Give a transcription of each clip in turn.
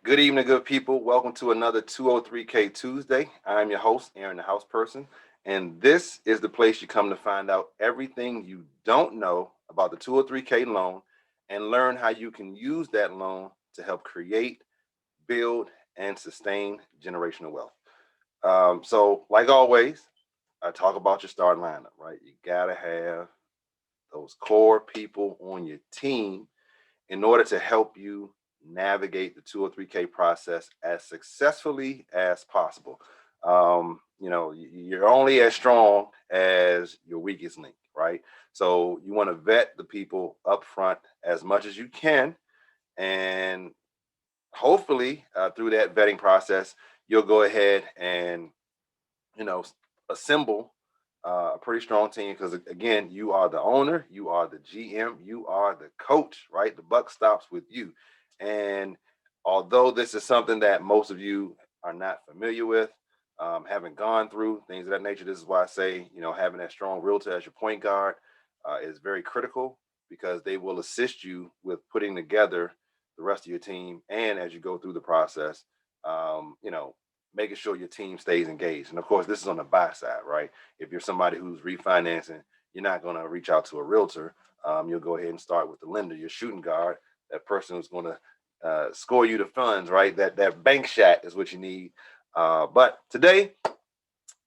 Good evening, good people. Welcome to another 203K Tuesday. I'm your host, Aaron, the house person, and this is the place you come to find out everything you don't know about the 203K loan and learn how you can use that loan to help create, build, and sustain generational wealth. So, like always, I talk about your starting lineup, right? You gotta have those core people on your team in order to help you navigate the 203K process as successfully as possible. You're only as strong as your weakest link, right? So you want to vet the people up front as much as you can. And hopefully, through that vetting process, you'll go ahead and, you know, assemble a pretty strong team because, again, you are the owner, you are the GM, you are the coach, right? The buck stops with you. And although this is something that most of you are not familiar with, haven't gone through things of that nature, this is why I say, having that strong realtor as your point guard is very critical because they will assist you with putting together the rest of your team. And as you go through the process, making sure your team stays engaged. And of course, this is on the buy side, right? If you're somebody who's refinancing, you're not going to reach out to a realtor. You'll go ahead and start with the lender, your shooting guard, that person who's going to score you the funds, right? That bank shot is what you need. But today,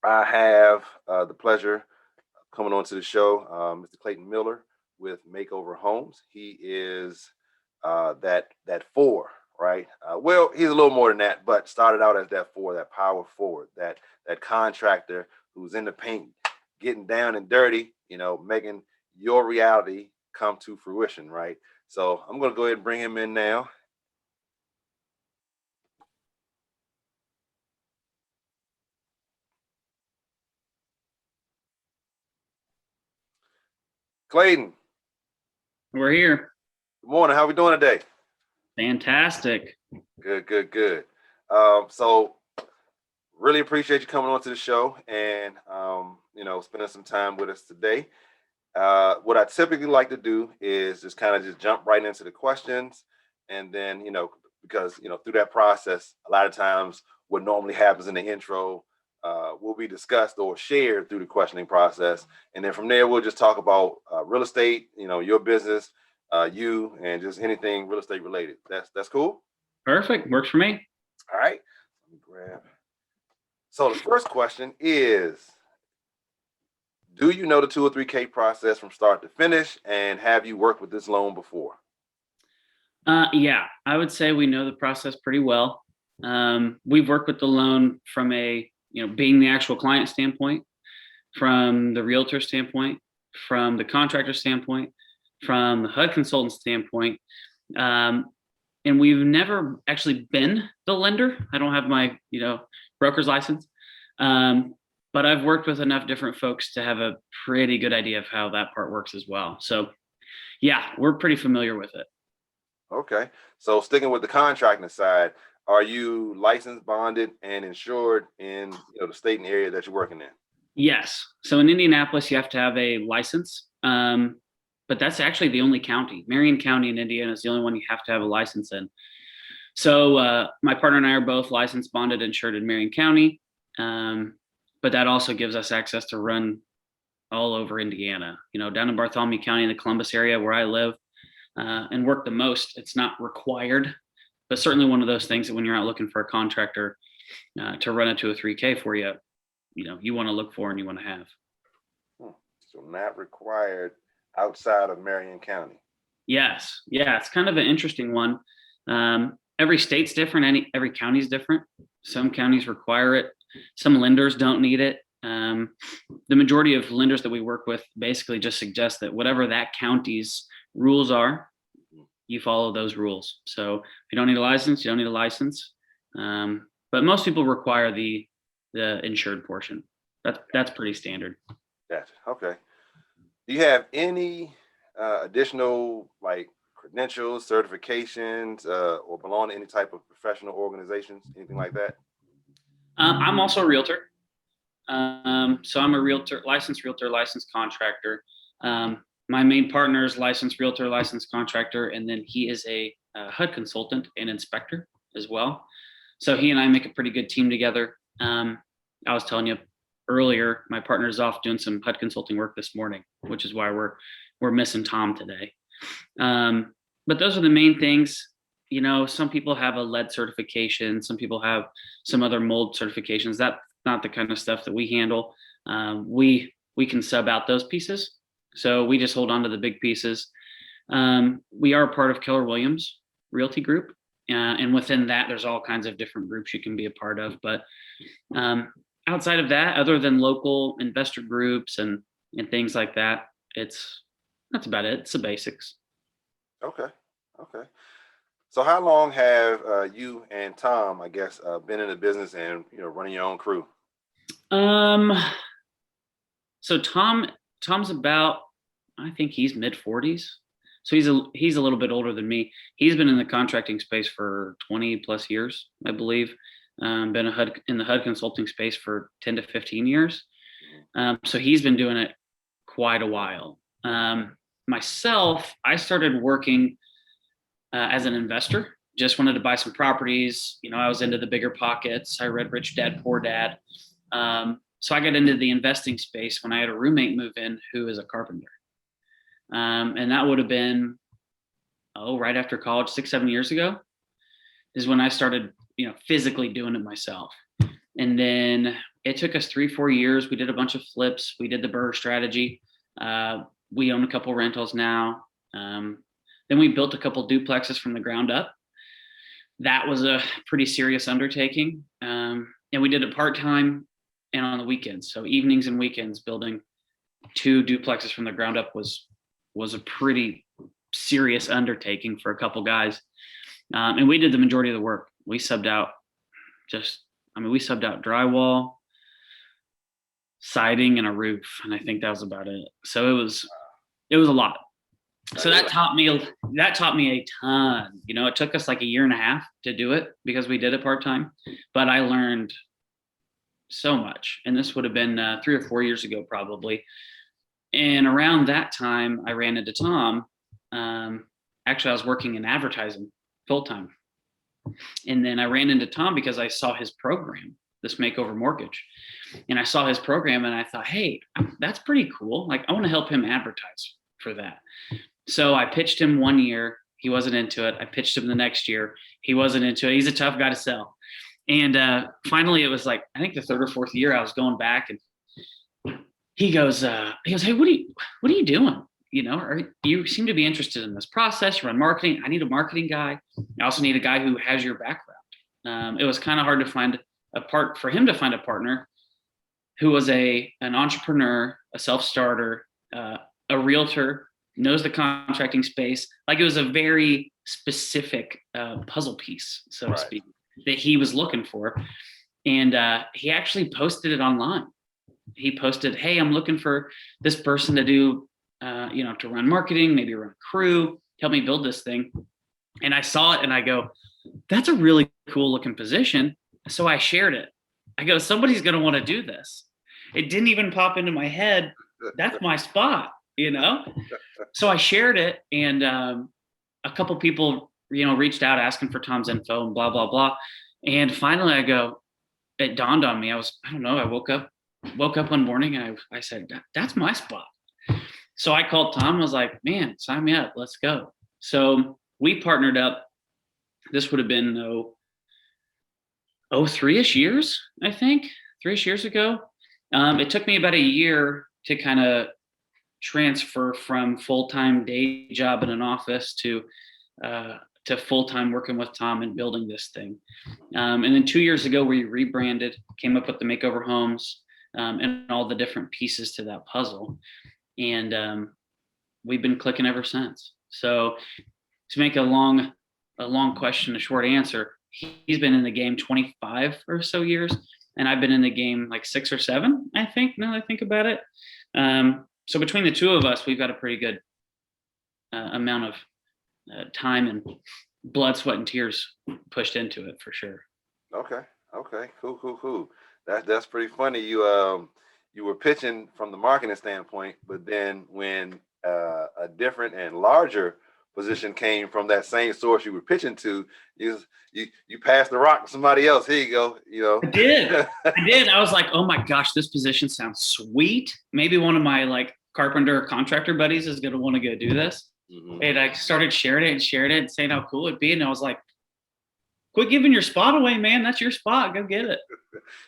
I have the pleasure of coming on to the show, Mr. Clayton Miller with Makeover Homes. He is that four, right? Well, he's a little more than that, but started out as that four, that power forward, that contractor who's in the paint, getting down and dirty, making your reality come to fruition, right? So I'm going to go ahead and bring him in now. Clayton. We're here. Good morning. How we doing today? Fantastic. Good. So really appreciate you coming on to the show and, spending some time with us today. What I typically like to do is just kind of just jump right into the questions. And then, because, through that process, a lot of times what normally happens in the intro will be discussed or shared through the questioning process. And then from there, we'll just talk about real estate, your business, you, and just anything real estate related. That's cool? Perfect. Works for me. All right. Let me grab. So the first question is, do you know the 203K process from start to finish, and have you worked with this loan before? Yeah, I would say we know the process pretty well. We've worked with the loan from being the actual client standpoint, from the realtor standpoint, from the contractor standpoint, from the HUD consultant standpoint. And we've never actually been the lender. I don't have my, broker's license. But I've worked with enough different folks to have a pretty good idea of how that part works as well. So yeah, we're pretty familiar with it. Okay. So sticking with the contracting side, are you licensed, bonded, and insured in the state and area that you're working in? Yes. So in Indianapolis, you have to have a license. But that's actually the only county. Marion County in Indiana is the only one you have to have a license in. So my partner and I are both licensed, bonded, insured in Marion County. But that also gives us access to run all over Indiana, down in Bartholomew County in the Columbus area where I live and work the most. It's not required, but certainly one of those things that when you're out looking for a contractor to run a 203K for you, you want to look for and you want to have. So not required outside of Marion County. Yes. Yeah. It's kind of an interesting one. Every state's different. Every county's different. Some counties require it. Some lenders don't need it. The majority of lenders that we work with basically just suggest that whatever that county's rules are, you follow those rules. So if you don't need a license, you don't need a license. But most people require the insured portion. That's pretty standard. Gotcha. Okay. Do you have any additional credentials, certifications, or belong to any type of professional organizations, anything like that? I'm also a realtor. So I'm a licensed contractor. My main partner is licensed realtor, licensed contractor, and then he is a HUD consultant and inspector as well. So he and I make a pretty good team together. I was telling you earlier, my partner's off doing some HUD consulting work this morning, which is why we're missing Tom today. But those are the main things. You know, some people have a lead certification, some people have some other mold certifications. That's not the kind of stuff that we handle. We can sub out those pieces, so we just hold on to the big pieces. We are a part of Keller Williams Realty Group, and within that, there's all kinds of different groups you can be a part of. But outside of that, other than local investor groups and things like that, that's about it. It's the basics. Okay. Okay. So how long have you and Tom, I guess, been in the business and running your own crew? Um, so Tom's about, I think he's mid-40s. So he's a little bit older than me. He's been in the contracting space for 20 plus years, I believe. Been in the HUD consulting space for 10 to 15 years. So he's been doing it quite a while. Myself, I started working as an investor. Just wanted to buy some properties. I was into the bigger pockets. I read Rich Dad, Poor Dad. So I got into the investing space when I had a roommate move in who is a carpenter. And that would have been, right after college, 6-7 years ago, is when I started, physically doing it myself. And then it took us 3-4 years. We did a bunch of flips. We did the burr strategy. We own a couple rentals now. Then we built a couple duplexes from the ground up. That was a pretty serious undertaking. And we did it part-time and on the weekends. So evenings and weekends, building 2 duplexes from the ground up was a pretty serious undertaking for a couple guys. And we did the majority of the work. We subbed out drywall, siding, and a roof. And I think that was about it. So it was a lot. So that taught me a ton. It took us like 1.5 years to do it because we did it part-time, but I learned so much. And this would have been 3 or 4 years ago, probably. And around that time, I ran into Tom. Actually, I was working in advertising full-time. And then I ran into Tom because I saw his program, this Makeover Mortgage. And I saw his program and I thought, hey, that's pretty cool. Like, I want to help him advertise for that. So I pitched him 1 year. He wasn't into it. I pitched him the next year. He wasn't into it. He's a tough guy to sell. And finally, it was like, I think the 3rd or 4th year I was going back, and he goes, hey, what are you doing? You seem to be interested in this process. You run marketing. I need a marketing guy. I also need a guy who has your background. It was kind of hard to find for him to find a partner who was an entrepreneur, a self-starter, a realtor, knows the contracting space. Like, it was a very specific puzzle piece, so to speak, that he was looking for. And he actually posted it online. He posted, hey, I'm looking for this person to do, to run marketing, maybe run a crew, help me build this thing. And I saw it and I go, that's a really cool looking position. So I shared it. I go, somebody's going to want to do this. It didn't even pop into my head. That's my spot, So I shared it, and a couple people, reached out asking for Tom's info and blah, blah, blah. And finally it dawned on me. I woke up one morning and I said, that's my spot. So I called Tom and was like, man, sign me up. Let's go. So we partnered up. This would have been 3-ish years, I think, 3-ish years ago. It took me about a year to kind of transfer from full-time day job in an office to full-time working with Tom and building this thing. And then 2 years ago, we rebranded, came up with the Makeover Homes, and all the different pieces to that puzzle. And we've been clicking ever since. So to make a long question a short answer, he's been in the game 25 or so years, and I've been in the game like 6 or 7, I think, now that I think about it. So between the two of us, we've got a pretty good amount of time and blood, sweat, and tears pushed into it for sure. Okay. Cool. That's pretty funny. You were pitching from the marketing standpoint, but then when a different and larger position came from that same source you were pitching to, you passed the rock to somebody else. Here you go. You know. I did. I was like, oh my gosh, this position sounds sweet. Maybe one of my like carpenter or contractor buddies is gonna want to go do this. Mm-hmm. And I started sharing it and saying how cool it'd be. And I was like, quit giving your spot away, man. That's your spot. Go get it.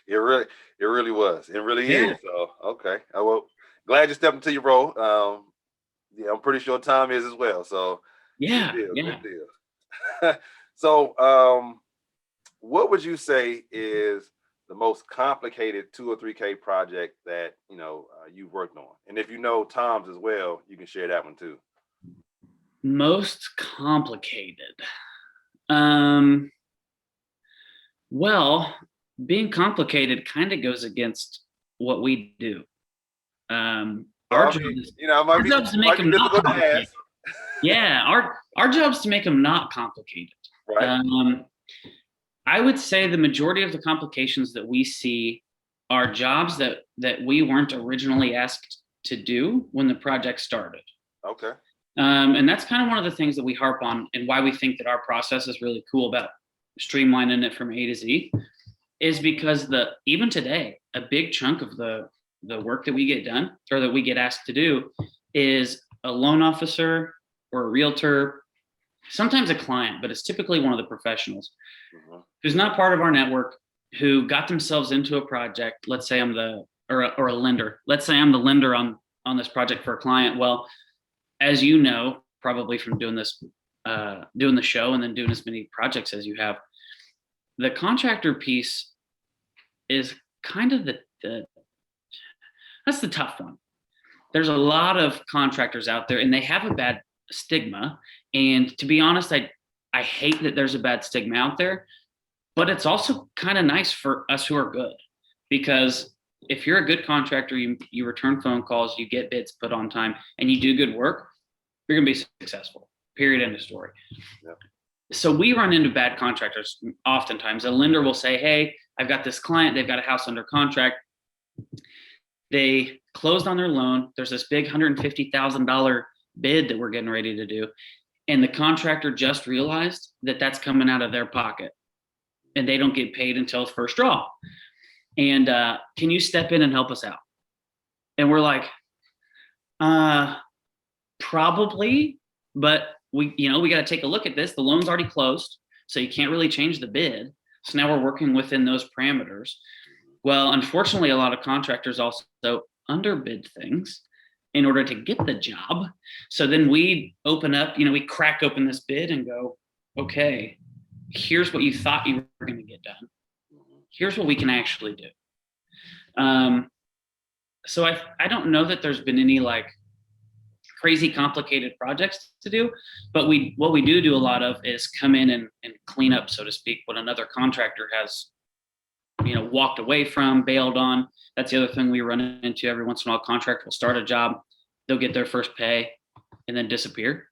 It really was. It really is. So okay. Well, glad you stepped into your role. Yeah, I'm pretty sure Tom is as well. So yeah, good deal. So what would you say is the most complicated 2 or 3K project that you've worked on? And if you know Tom's as well, you can share that one too. Most complicated. Well, being complicated kind of goes against what we do. Our job is to make them not complicated. Yeah, our job is to make them not complicated. Right. I would say the majority of the complications that we see are jobs that we weren't originally asked to do when the project started. Okay. And that's kind of one of the things that we harp on, and why we think that our process is really cool about streamlining it from A to Z, is because even today, a big chunk of the work that we get done or that we get asked to do is a loan officer or a realtor, sometimes a client, but it's typically one of the professionals who's not part of our network, who got themselves into a project. Let's say I'm or a lender. Let's say I'm the lender on this project for a client. Well, as you know, probably from doing this, doing the show and then doing as many projects as you have, the contractor piece is kind of that's the tough one. There's a lot of contractors out there and they have a bad stigma. And to be honest, I hate that there's a bad stigma out there, but it's also kind of nice for us who are good, because if you're a good contractor, you return phone calls, you get bids put on time, and you do good work, you're going to be successful. Period. End of story. Yep. So we run into bad contractors oftentimes. A lender will say, hey, I've got this client, they've got a house under contract. They closed on their loan. There's this big $150,000 bid that we're getting ready to do. And the contractor just realized that that's coming out of their pocket and they don't get paid until first draw. And can you step in and help us out? And we're like, probably, but we got to take a look at this. The loan's already closed, so you can't really change the bid. So now we're working within those parameters. Well, unfortunately, a lot of contractors also underbid things in order to get the job. So then we open up, we crack open this bid and go, okay, here's what you thought you were going to get done. Here's what we can actually do. So I don't know that there's been any like crazy complicated projects to do, but what we do a lot of is come in and clean up, so to speak, what another contractor has walked away from, bailed on. That's the other thing we run into every once in a while. Contractor will start a job, they'll get their first pay and then disappear.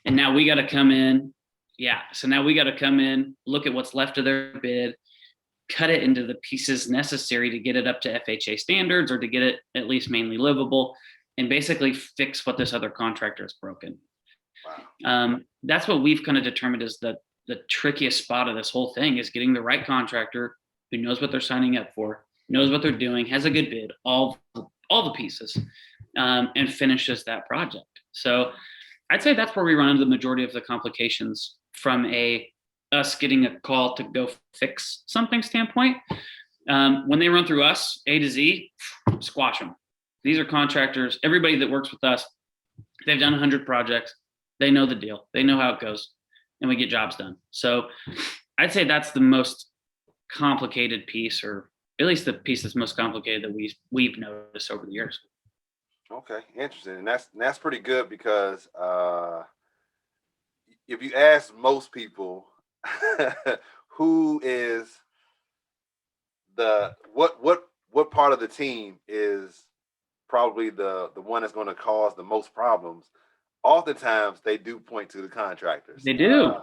And now we got to come in. Yeah. So now we got to come in, look at what's left of their bid, cut it into the pieces necessary to get it up to FHA standards or to get it at least mainly livable, and basically fix what this other contractor has broken. Wow. That's what we've kind of determined is the trickiest spot of this whole thing is getting the right contractor who knows what they're signing up for, knows what they're doing, has a good bid, all the pieces, and finishes that project. So I'd say that's where we run into the majority of the complications from us getting a call to go fix something standpoint. When they run through us, A to Z, squash them. These are contractors. Everybody that works with us, they've done 100 projects. They know the deal. They know how it goes, and we get jobs done. So I'd say that's the most complicated piece, or at least the piece that's most complicated that we've noticed over the years. Okay, interesting. And that's pretty good, because if you ask most people who is what part of the team is probably the one that's going to cause the most problems, oftentimes they do point to the contractors. They do.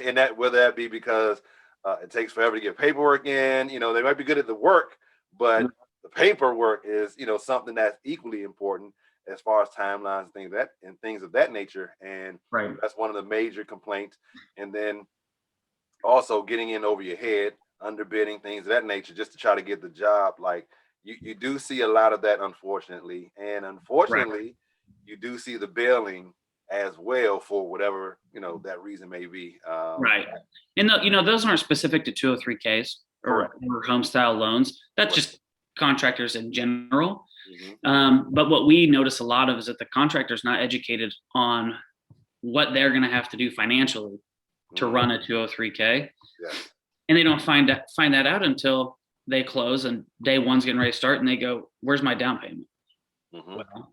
And that, whether that be because it takes forever to get paperwork in, they might be good at the work, but the paperwork is, something that's equally important. as far as timelines and things of that nature. And Right. that's one of the major complaints. And then also getting in over your head, underbidding, things of that nature, just to try to get the job. Like you do see a lot of that, unfortunately. And unfortunately, you do see the bailing as well for whatever, that reason may be. Right. And those aren't specific to 203Ks or home style loans. That's just contractors in general. But what we notice a lot of is that the contractor's not educated on what they're going to have to do financially to run a 203K. Yes. And they don't find that out until they close and day one's getting ready to start and they go, where's my down payment? Well,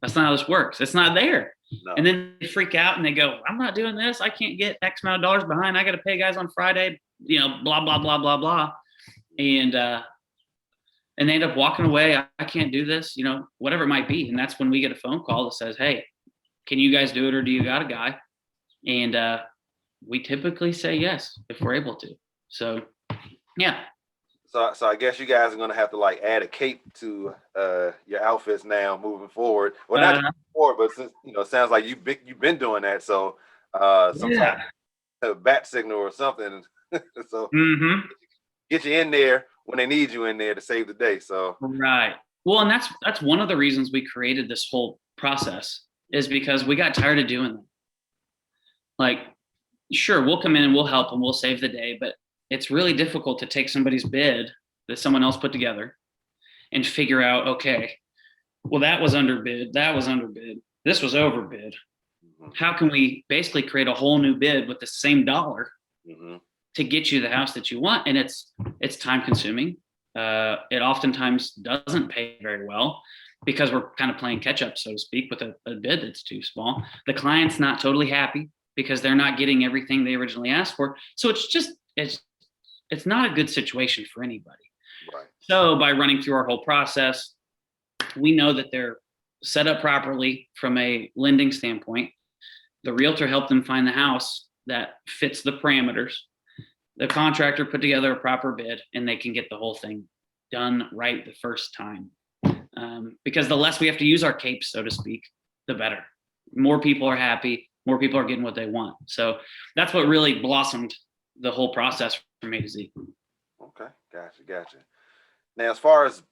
that's not how this works. It's not there. No. And then they freak out and they go, I'm not doing this. I can't get X amount of dollars behind. I got to pay guys on Friday, blah, blah, blah, blah, blah. And they end up walking away. I can't do this, whatever it might be. And that's when we get a phone call that says, hey, can you guys do it? Or do you got a guy? And we typically say yes, if we're able to. So, yeah. So I guess you guys are going to have to add a cape to your outfits now moving forward. Well, not moving forward, but since, it sounds like you've been doing that. So sometimes a bat signal or something. So get you in there when they need you in there to save the day. So right. Well, and that's one of the reasons we created this whole process is because we got tired of doing that. Sure, we'll come in and we'll help and we'll save the day, but it's really difficult to take somebody's bid that someone else put together and figure out, okay, well, that was underbid. This was overbid. How can we basically create a whole new bid with the same dollar to get you the house that you want? And it's time consuming. It oftentimes doesn't pay very well because we're kind of playing catch up, so to speak, with a bid that's too small. The client's not totally happy because they're not getting everything they originally asked for. So it's not a good situation for anybody. Right. So by running through our whole process, we know that they're set up properly from a lending standpoint. The realtor helped them find the house that fits the parameters. The contractor put together a proper bid and they can get the whole thing done right the first time. Because the less we have to use our capes, so to speak, the better. More people are happy. More people are getting what they want. So that's what really blossomed the whole process from A to Z. Okay, gotcha. Now, as far as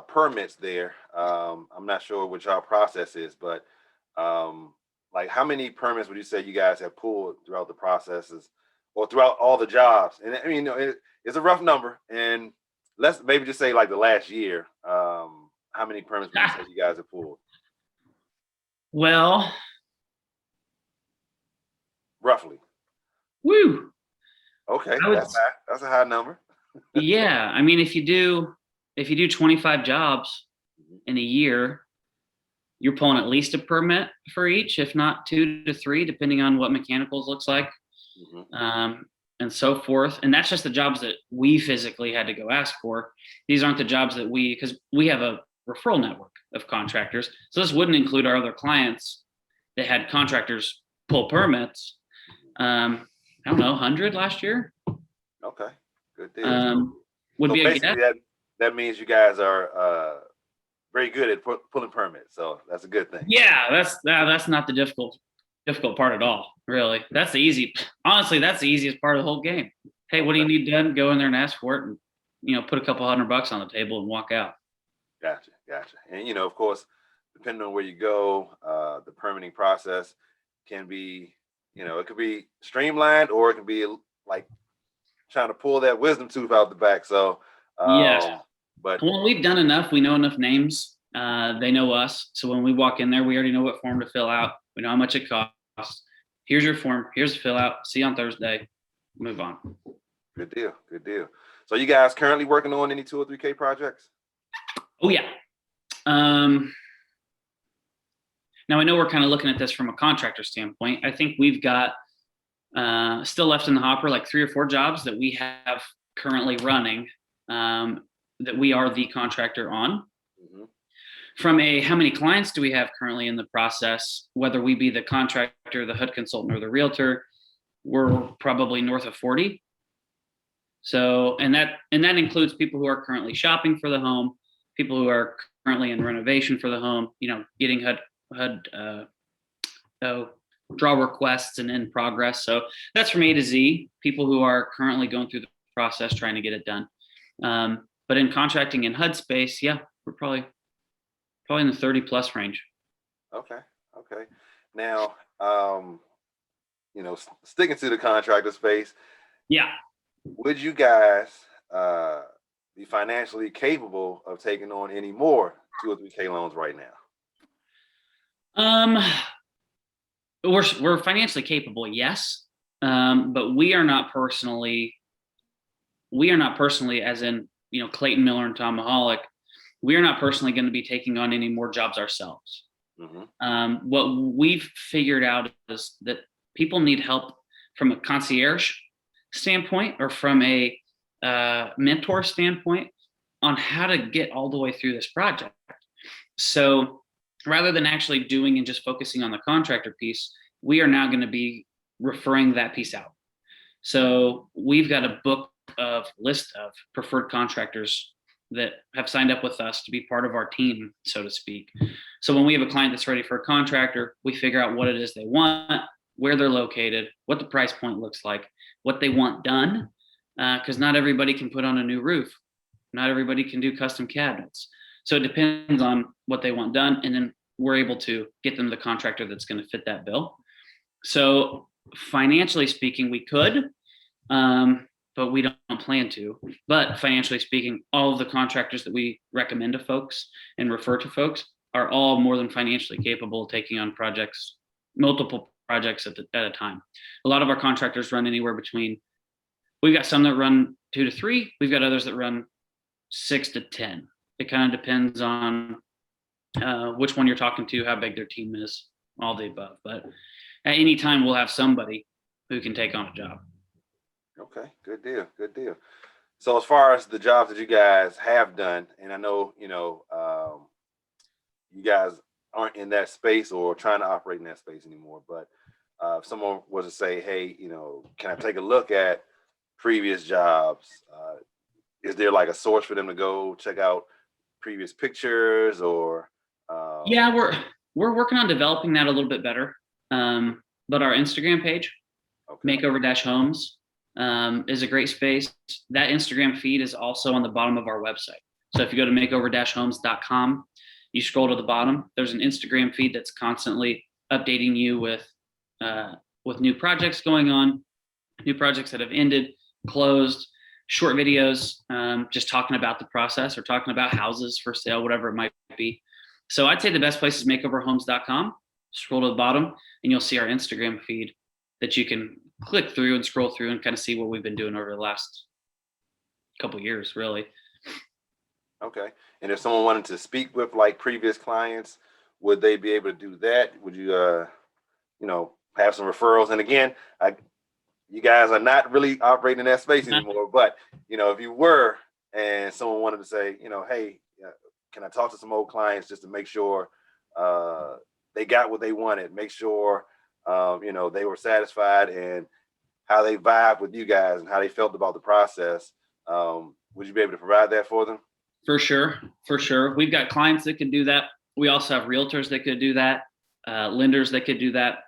permits there, I'm not sure what y'all process is, but how many permits would you say you guys have pulled throughout the processes or throughout all the jobs? And I mean, it's a rough number, and let's maybe just say the last year. How many permits would you say you guys have pulled? Well, roughly. Woo. Okay, that's high. That's a high number. Yeah, I mean, if you do 25 jobs in a year, you're pulling at least a permit for each, if not 2 to 3, depending on what mechanicals looks like, and so forth. And that's just the jobs that we physically had to go ask for. These aren't the jobs that because we have a referral network of contractors. So this wouldn't include our other clients that had contractors pull permits. I don't know, 100 last year. Okay, good deal. Would so be basically that means you guys are very good at pulling permits, so that's a good thing. Yeah, that's not the difficult part at all, really. That's the easiest part of the whole game. Hey, what do you need done? Go in there and ask for it, and put a couple $100 on the table and walk out. Gotcha. And of course, depending on where you go, the permitting process can be, it could be streamlined or it can be trying to pull that wisdom tooth out the back. So yes, but when we've done enough, we know enough names. They know us. So when we walk in there, we already know what form to fill out. We know how much it costs. Here's your form. Here's the fill out. See you on Thursday. Move on. Good deal. So you guys currently working on any 203K projects? Oh yeah. Now I know we're kind of looking at this from a contractor standpoint. I think we've got still left in the hopper 3 or 4 jobs that we have currently running that we are the contractor on. From how many clients do we have currently in the process, whether we be the contractor, the HUD consultant, or the realtor, we're probably north of 40. So, and that includes people who are currently shopping for the home, people who are currently in renovation for the home, getting HUD draw requests and in progress. So that's from A to Z, people who are currently going through the process trying to get it done. But in contracting in HUD space, yeah, we're probably in the 30 plus range. Okay. Now, sticking to the contractor space, Yeah. would you guys be financially capable of taking on any more 2 or 3K loans right now? We're financially capable, yes, but we are not personally, as in Clayton, Miller, and Tom Mahalik. We are not personally going to be taking on any more jobs ourselves. Mm-hmm. What we've figured out is that people need help from a concierge standpoint or from a mentor standpoint on how to get all the way through this project. So rather than actually doing and just focusing on the contractor piece, we are now going to be referring that piece out. So we've got a book of list of preferred contractors that have signed up with us to be part of our team, so to speak. So when we have a client that's ready for a contractor, we figure out what it is they want, where they're located, what the price point looks like, what they want done, because not everybody can put on a new roof. Not everybody can do custom cabinets. So it depends on what they want done. And then we're able to get them the contractor that's going to fit that bill. So financially speaking, we could, but we don't plan to. But financially speaking, all of the contractors that we recommend to folks and refer to folks are all more than financially capable of taking on projects, multiple projects at a time. A lot of our contractors run anywhere between, we've got some that run 2 to 3, we've got others that run 6 to 10. It kind of depends on which one you're talking to, how big their team is, all the above. But at any time, we'll have somebody who can take on a job. Okay, good deal. So as far as the jobs that you guys have done, and I know, you guys aren't in that space or trying to operate in that space anymore, but if someone was to say, hey, can I take a look at previous jobs? Is there like a source for them to go check out previous pictures or? Yeah, we're working on developing that a little bit better. But our Instagram page, okay, Makeover-Homes, is a great space. That Instagram feed is also on the bottom of our website. So if you go to makeover-homes.com, you scroll to the bottom, there's an Instagram feed that's constantly updating you with new projects going on, new projects that have ended, closed, short videos, just talking about the process or talking about houses for sale, whatever it might be. So I'd say the best place is makeoverhomes.com. Scroll to the bottom and you'll see our Instagram feed that you can click through and scroll through and kind of see what we've been doing over the last couple of years, really. Okay. And if someone wanted to speak with like previous clients, would they be able to do that? Would you, have some referrals? And again, you guys are not really operating in that space anymore, but if you were and someone wanted to say, hey, can I talk to some old clients just to make sure they got what they wanted, make sure, they were satisfied and how they vibe with you guys and how they felt about the process. Would you be able to provide that for them? For sure. We've got clients that could do that. We also have realtors that could do that, lenders that could do that.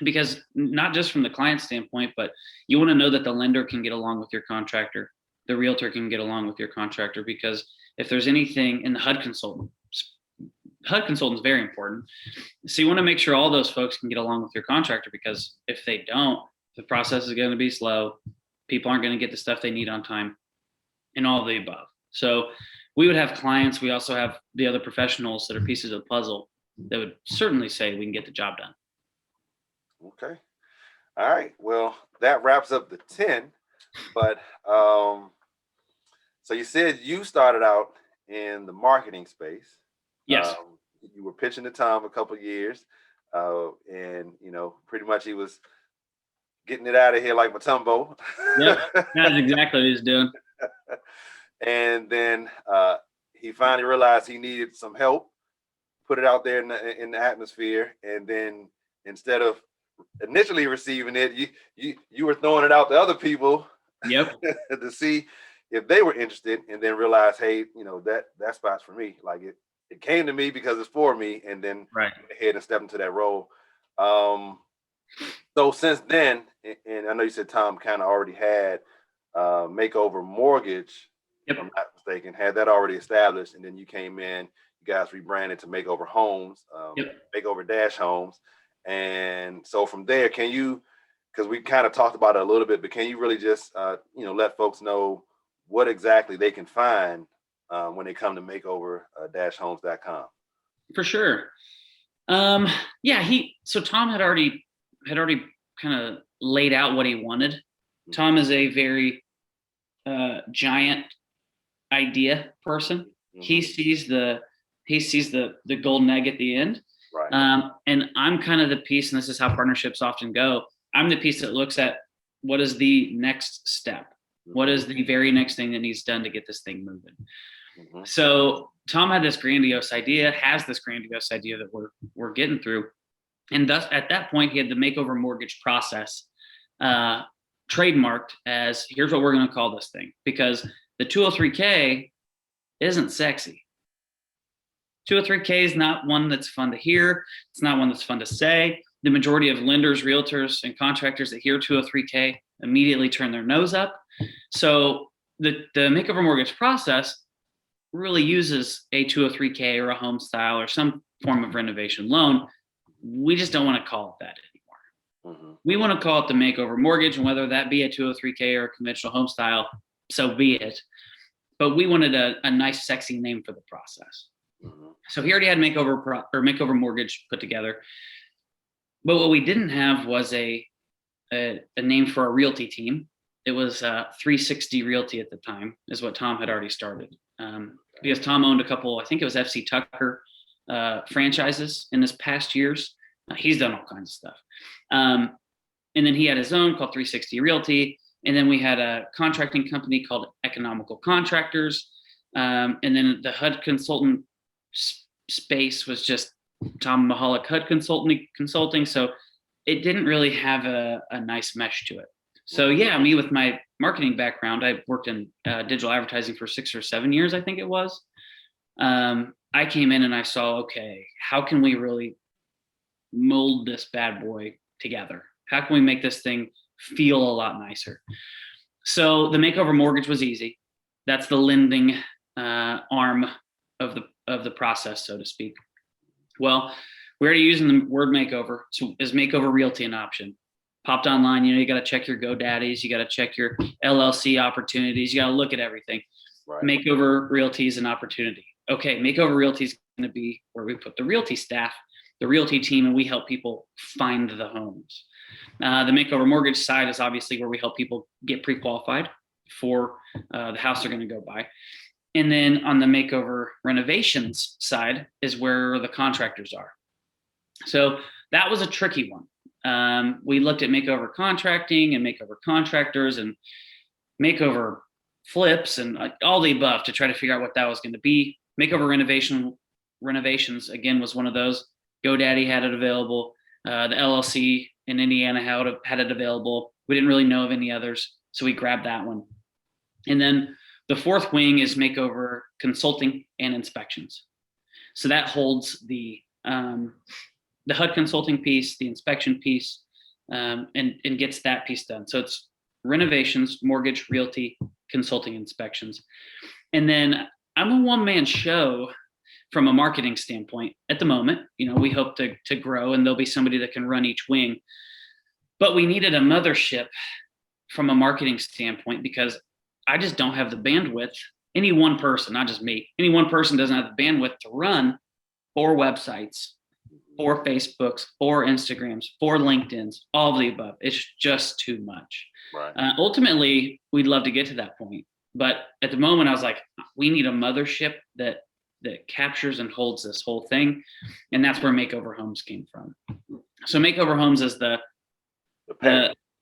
Because not just from the client standpoint, but you want to know that the lender can get along with your contractor, the realtor can get along with your contractor, because if there's anything in the HUD consultant is very important. So you want to make sure all those folks can get along with your contractor, because if they don't, the process is going to be slow. People aren't going to get the stuff they need on time and all of the above. So we would have clients. We also have the other professionals that are pieces of the puzzle that would certainly say we can get the job done. Okay. All right. Well, that wraps up the 10. But so you said you started out in the marketing space. Yes. You were pitching to Tom a couple of years, and pretty much he was getting it out of here like Matumbo. Yep, that's exactly what he's doing. And then he finally realized he needed some help, put it out there in the atmosphere, and then instead of initially receiving it, you were throwing it out to other people. Yep. To see if they were interested, and then realize, hey, that spot's for me. Like it came to me because it's for me, and then Right. went ahead and stepped into that role. So since then, and I know you said Tom kind of already had Makeover Mortgage, if Yep. I'm not mistaken, had that already established, and then you came in, you guys rebranded to Makeover Homes, Yep. Makeover Dash Homes, and so from there, can you? Because we kind of talked about it a little bit, but can you really just let folks know what exactly they can find when they come to makeover-homes.com? For sure. Yeah, so Tom had already kind of laid out what he wanted. Tom is a very giant idea person. He sees the golden egg at the end. Right. And I'm kind of the piece, and this is how partnerships often go. I'm the piece that looks at what is the next step. What is the very next thing that needs done to get this thing moving? So Tom had this grandiose idea, has this grandiose idea that we're getting through. And thus at that point, he had the Makeover Mortgage process trademarked as, here's what we're going to call this thing, because the 203K isn't sexy. 203K is not one that's fun to hear. It's not one that's fun to say. The majority of lenders, realtors, and contractors that hear 203K immediately turn their nose up. So the Makeover Mortgage process really uses a 203K or a home style or some form of renovation loan. We just don't want to call it that anymore. We want to call it the Makeover Mortgage, and whether that be a 203K or a conventional home style, so be it. But we wanted a nice, sexy name for the process. So he already had Makeover Mortgage put together. But what we didn't have was a name for a realty team. It was 360 Realty at the time, is what Tom had already started. Because Tom owned a couple, I think it was FC Tucker franchises in his past years. He's done all kinds of stuff. And then he had his own called 360 Realty. And then we had a contracting company called Economical Contractors. And then the HUD consultant space was just Tom Mahalik HUD Consulting. So it didn't really have a nice mesh to it. So yeah, me with my marketing background, I worked in digital advertising for 6 or 7 years, I think it was. I came in and I saw, okay, how can we really mold this bad boy together? How can we make this thing feel a lot nicer? So the Makeover Mortgage was easy. That's the lending arm of the process, so to speak. Well, we're already using the word makeover. So is Makeover Realty an option? Popped online, you got to check your GoDaddies, you got to check your LLC opportunities, you got to look at everything. Right. Makeover Realty is an opportunity. Okay, Makeover Realty is going to be where we put the realty staff, the realty team, and we help people find the homes. The Makeover Mortgage side is obviously where we help people get pre-qualified for the house they're going to go buy. And then on the Makeover Renovations side is where the contractors are. So that was a tricky one. We looked at Makeover Contracting and Makeover Contractors and Makeover Flips and all the above to try to figure out what that was going to be. Makeover Renovations, again, was one of those. GoDaddy had it available. The LLC in Indiana had it available. We didn't really know of any others, so we grabbed that one. And then the fourth wing is Makeover Consulting and Inspections. So that holds the HUD consulting piece, the inspection piece, and gets that piece done. So it's renovations, mortgage, realty, consulting, inspections. And then I'm a one-man show from a marketing standpoint at the moment. We hope to grow, and there'll be somebody that can run each wing. But we needed a mothership from a marketing standpoint because I just don't have the bandwidth. Any one person, not just me, any one person doesn't have the bandwidth to run 4 websites, 4 Facebooks, 4 Instagrams, 4 LinkedIn's, all of the above. It's just too much. Right. Ultimately, we'd love to get to that point. But at the moment, I was like, we need a mothership that captures and holds this whole thing. And that's where Makeover Homes came from. So Makeover Homes is the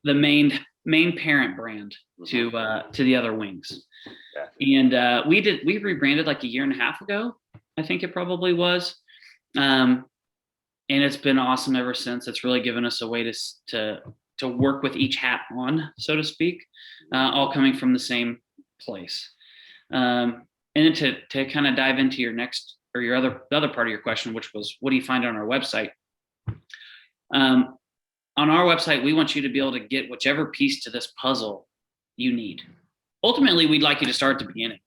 main parent brand to the other wings. And we rebranded like a year and a half ago, I think it probably was. And it's been awesome ever since. It's really given us a way to work with each hat on, so to speak, all coming from the same place. And then to kind of dive into your next or the other part of your question, which was, what do you find on our website? On our website, we want you to be able to get whichever piece to this puzzle you need. Ultimately, we'd like you to start at the beginning.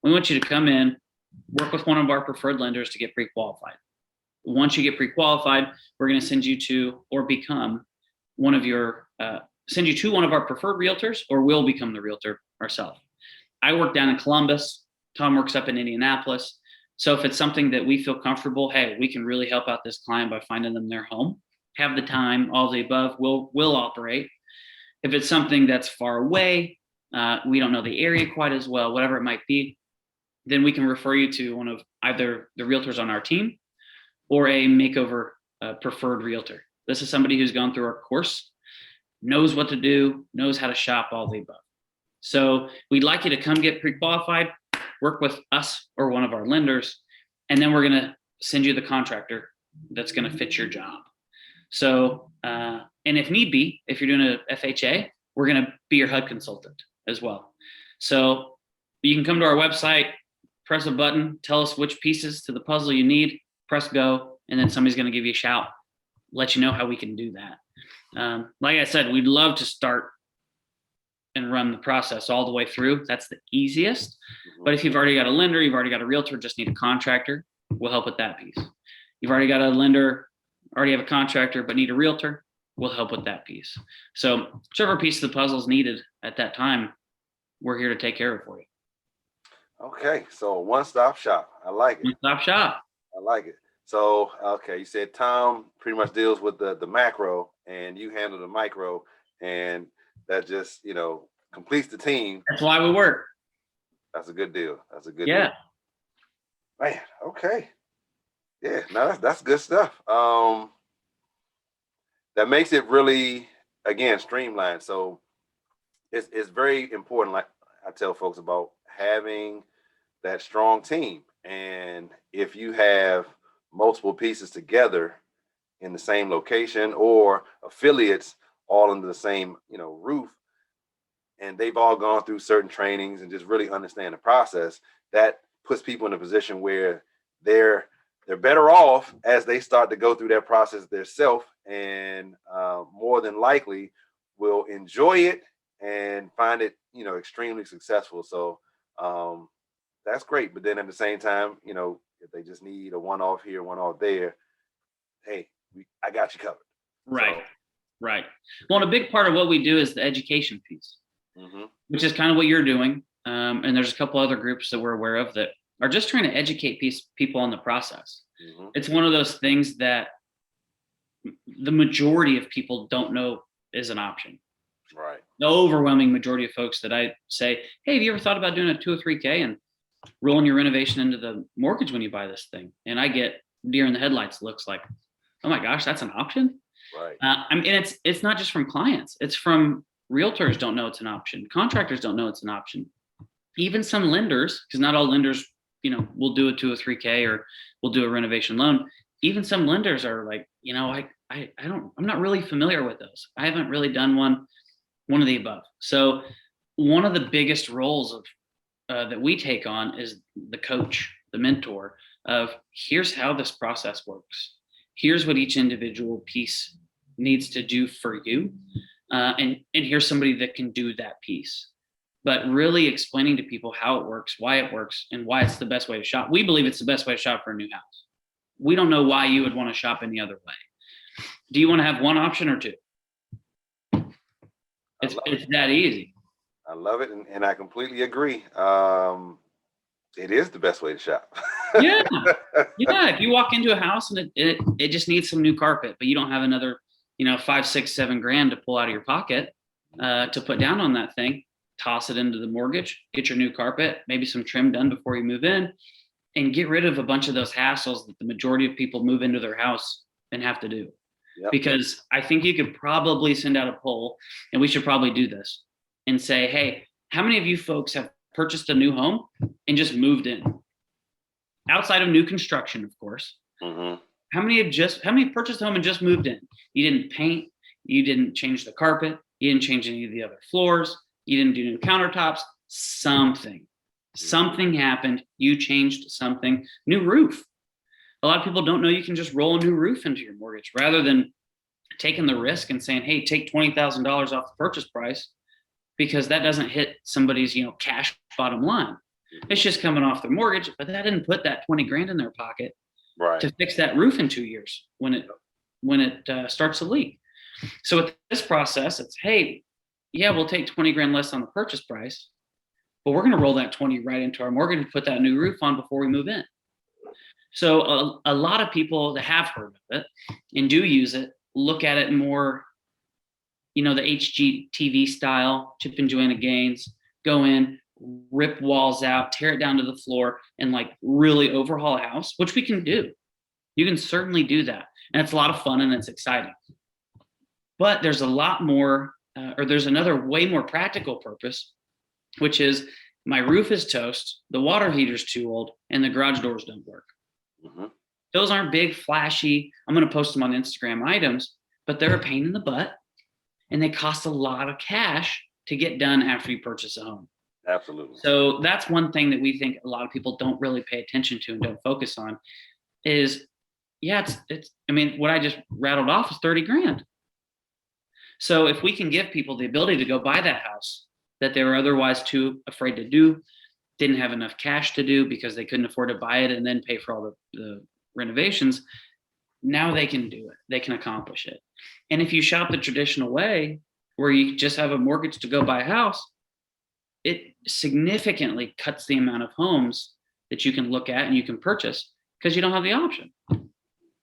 We want you to come in, work with one of our preferred lenders to get pre-qualified. Once you get pre-qualified, we're going to send you to, or become one of your, send you to one of our preferred realtors, or we'll become the realtor ourselves. I work down in Columbus. Tom works up in Indianapolis. So if it's something that we feel comfortable, hey, we can really help out this client by finding them their home, have the time, all the above, we'll operate. If it's something that's far away, we don't know the area quite as well, whatever it might be, then we can refer you to one of either the realtors on our team or a Makeover preferred realtor. This is somebody who's gone through our course, knows what to do, knows how to shop, all the above. So we'd like you to come get pre-qualified, work with us or one of our lenders, and then we're going to send you the contractor that's going to fit your job. So, and if need be, if you're doing a FHA, we're going to be your HUD consultant as well. So you can come to our website, press a button, tell us which pieces to the puzzle you need, press go, and then somebody's going to give you a shout, let you know how we can do that. Like I said, we'd love to start and run the process all the way through. That's the easiest. But if you've already got a lender, you've already got a realtor, just need a contractor, we'll help with that piece. You've already got a lender, already have a contractor, but need a realtor, we'll help with that piece. So whichever piece of the puzzle is needed at that time, we're here to take care of it for you. Okay, so one-stop shop. I like it. One-stop shop. I like it. So, okay, you said Tom pretty much deals with the macro and you handle the micro, and that just, completes the team. That's why we work. That's a good deal. That's a good deal. Man, okay. Yeah, no, that's good stuff. That makes it really, again, streamlined. So it's very important, like I tell folks, about having that strong team. And if you have multiple pieces together in the same location or affiliates all under the same, roof, and they've all gone through certain trainings and just really understand the process, that puts people in a position where they're better off as they start to go through that process themselves, and more than likely will enjoy it and find it, extremely successful. So that's great. But then at the same time, if they just need a one-off here, one-off there, hey, I got you covered. Right. So, right. Well, and a big part of what we do is the education piece, which is kind of what you're doing. And there's a couple other groups that we're aware of that are just trying to educate people on the process. It's one of those things that the majority of people don't know is an option. Right. The overwhelming majority of folks that I say, hey, have you ever thought about doing a 203K and rolling your renovation into the mortgage when you buy this thing? And I get deer in the headlights looks like, oh my gosh, that's an option. Right. I mean, it's not just from clients. It's from realtors don't know it's an option. Contractors don't know it's an option. Even some lenders, because not all lenders, will do a 203K or we'll do a renovation loan. Even some lenders are like, I'm not really familiar with those. I haven't really done one of the above. So one of the biggest roles of that we take on is the coach, the mentor of here's how this process works. Here's what each individual piece needs to do for you. And here's somebody that can do that piece. But really explaining to people how it works, why it works, and why it's the best way to shop. We believe it's the best way to shop for a new house. We don't know why you would want to shop any other way. Do you want to have one option or two? It's that easy. I love it, and I completely agree. It is the best way to shop. Yeah. If you walk into a house and it just needs some new carpet, but you don't have another, $5, $6, $7 grand to pull out of your pocket to put down on that thing, toss it into the mortgage, get your new carpet, maybe some trim done before you move in, and get rid of a bunch of those hassles that the majority of people move into their house and have to do. Yep. Because I think you could probably send out a poll, and we should probably do this and say, hey, how many of you folks have purchased a new home and just moved in? Outside of new construction, of course. How many purchased a home and just moved in? You didn't paint, you didn't change the carpet, you didn't change any of the other floors, you didn't do new countertops, something happened, you changed something, new roof. a lot of people don't know you can just roll a new roof into your mortgage rather than taking the risk and saying, hey, take $20,000 off the purchase price, because that doesn't hit somebody's, cash bottom line. It's just coming off their mortgage, but that didn't put that 20 grand in their pocket Right. to fix that roof in 2 years when it starts to leak. So with this process, it's, hey, yeah, we'll take 20 grand less on the purchase price, but we're going to roll that 20 right into our mortgage and put that new roof on before we move in. So a lot of people that have heard of it and do use it look at it more, the HGTV style, chip and Joanna Gaines, go in, rip walls out, tear it down to the floor, and like really overhaul a house, which we can do. You can certainly do that. And it's a lot of fun and it's exciting. But there's a lot more, or there's another way more practical purpose, which is my roof is toast, the water heater's too old, and the garage doors don't work. Mm-hmm. Those aren't big, flashy, I'm going to post them on Instagram items, but they're a pain in the butt and they cost a lot of cash to get done after you purchase a home. Absolutely. So that's one thing that we think a lot of people don't really pay attention to and don't focus on is, what I just rattled off is 30 grand. So if we can give people the ability to go buy that house that they were otherwise too afraid to do, didn't have enough cash to do because they couldn't afford to buy it and then pay for all the renovations, now they can do it. They can accomplish it. And if you shop the traditional way, where you just have a mortgage to go buy a house, it significantly cuts the amount of homes that you can look at and you can purchase because you don't have the option.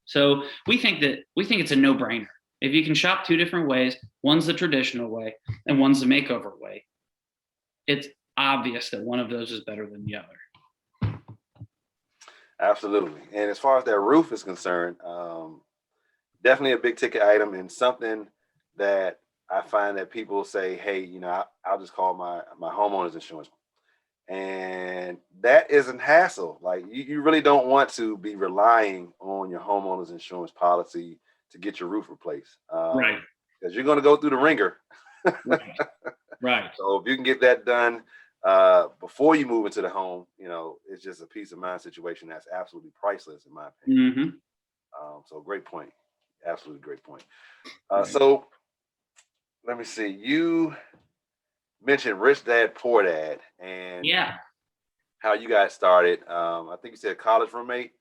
So we think it's a no-brainer. If you can shop two different ways, one's the traditional way and one's the makeover way, it's obvious that one of those is better than the other. Absolutely. And as far as that roof is concerned, definitely a big ticket item and something that I find that people say, hey, I'll just call my homeowner's insurance. And that isn't hassle. Like you really don't want to be relying on your homeowner's insurance policy to get your roof replaced. Right. Because you're going to go through the ringer. Right. So if you can get that done before you move into the home, it's just a peace of mind situation that's absolutely priceless in my opinion. Mm-hmm. So great point. Absolutely great point. Right. So let me see. You mentioned Rich Dad Poor Dad and how you guys started. I think you said college roommate.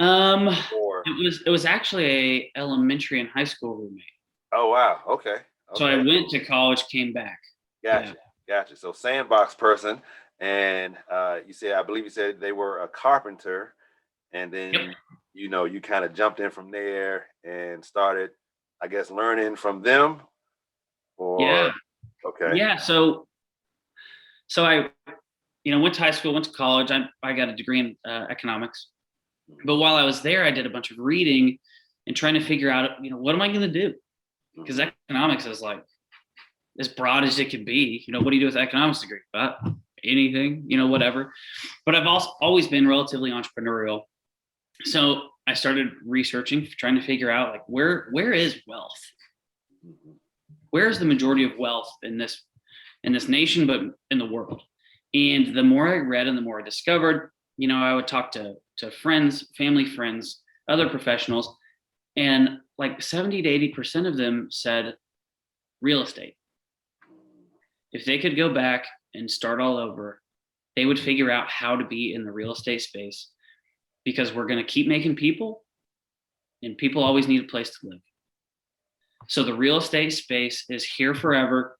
It was actually a elementary and high school roommate. Oh wow. Okay. So I went to college, came back. Gotcha. So sandbox person, and I believe you said they were a carpenter, and then you kind of jumped in from there and started, I guess, learning from them. Okay. Yeah. So I, went to high school, went to college. I got a degree in economics, but while I was there, I did a bunch of reading and trying to figure out, what am I going to do? Because economics is like as broad as it could be. What do you do with an economics degree? But anything, whatever. But I've also always been relatively entrepreneurial. So I started researching, trying to figure out like where is wealth? Where's the majority of wealth in this nation, but in the world? And the more I read and the more I discovered, I would talk to friends, family friends, other professionals, and like 70 to 80% of them said real estate. If they could go back and start all over, they would figure out how to be in the real estate space, because we're going to keep making people, and people always need a place to live. So the real estate space is here forever.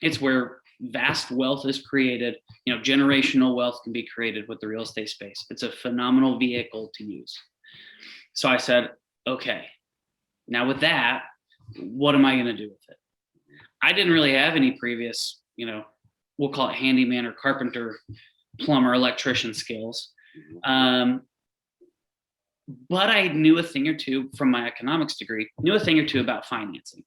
It's where vast wealth is created. Generational wealth can be created with the real estate space. It's a phenomenal vehicle to use. So I said, okay, now with that, what am I going to do with it? I didn't really have any previous, we'll call it handyman or carpenter, plumber, electrician skills. But I knew a thing or two from my economics degree, knew a thing or two about financing.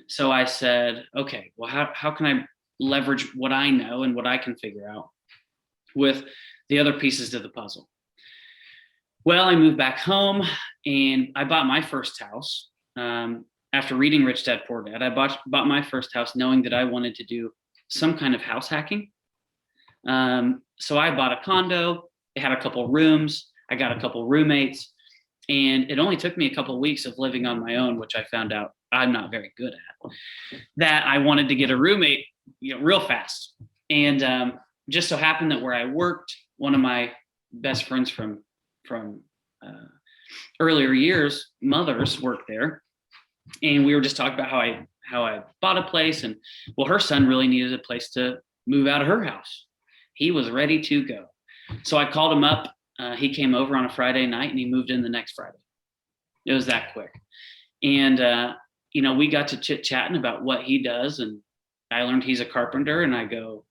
So I said, okay, well, how can I leverage what I know and what I can figure out with the other pieces to the puzzle? Well, I moved back home and I bought my first house. After reading Rich Dad Poor Dad, I bought my first house knowing that I wanted to do some kind of house hacking. So I bought a condo. It had a couple rooms. I got a couple roommates, and it only took me a couple of weeks of living on my own, which I found out I'm not very good at, that I wanted to get a roommate, real fast. And just so happened that where I worked, one of my best friends from uh, earlier years, mothers worked there, and we were just talking about how I bought a place, and well, her son really needed a place to move out of her house. He was ready to go, so I called him up. He came over on a Friday night, and he moved in the next Friday. It was that quick, and we got to chit chatting about what he does, and I learned he's a carpenter, and I go,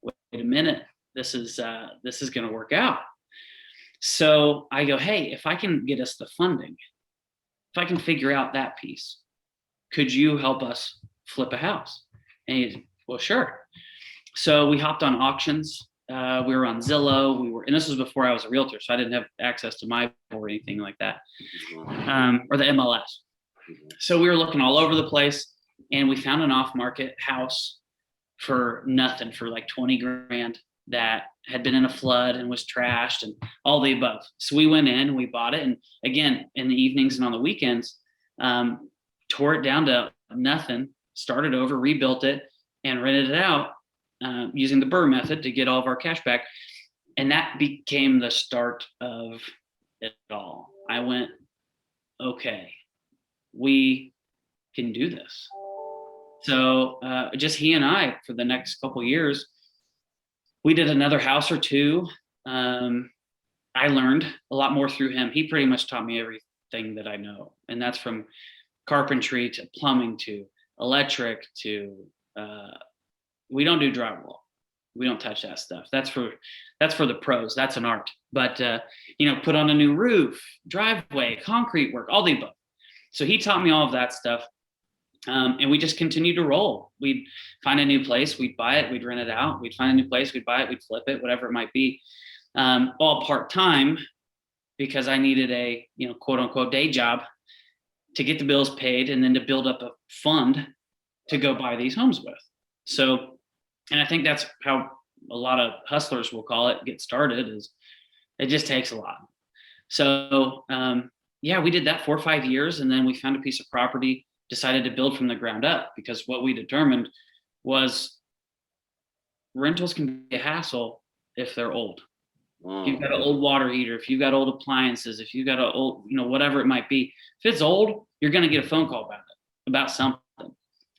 wait a minute, this is going to work out. So I go, hey, if I can get us the funding, if I can figure out that piece, could you help us flip a house? And he's, well, sure. So we hopped on auctions. We were on Zillow. And this was before I was a realtor, so I didn't have access to my or anything like that, or the MLS. So we were looking all over the place, and we found an off-market house for nothing, for like 20 grand, that had been in a flood and was trashed and all the above. So we went in and we bought it. And again, in the evenings and on the weekends, tore it down to nothing, started over, rebuilt it, and rented it out using the Burr method to get all of our cash back. And that became the start of it all. I went, okay, we can do this. So just he and I, for the next couple of years, we did another house or two. I learned a lot more through him. He pretty much taught me everything that I know. And that's from carpentry to plumbing to electric to, we don't do drywall. We don't touch that stuff. That's for the pros. That's an art. But, put on a new roof, driveway, concrete work, all the above. So he taught me all of that stuff. And we just continued to roll. We'd find a new place, we'd buy it, we'd rent it out. We'd find a new place, we'd buy it, we'd flip it, whatever it might be. All part-time, because I needed a, quote unquote day job to get the bills paid and then to build up a fund to go buy these homes with. So, and I think that's how a lot of hustlers will call it, get started, is it just takes a lot. So, we did that 4 or 5 years. And then we found a piece of property, decided to build from the ground up, because what we determined was rentals can be a hassle if they're old. If you've got an old water heater, if you've got old appliances, if you've got an old, whatever it might be, if it's old, you're going to get a phone call about something.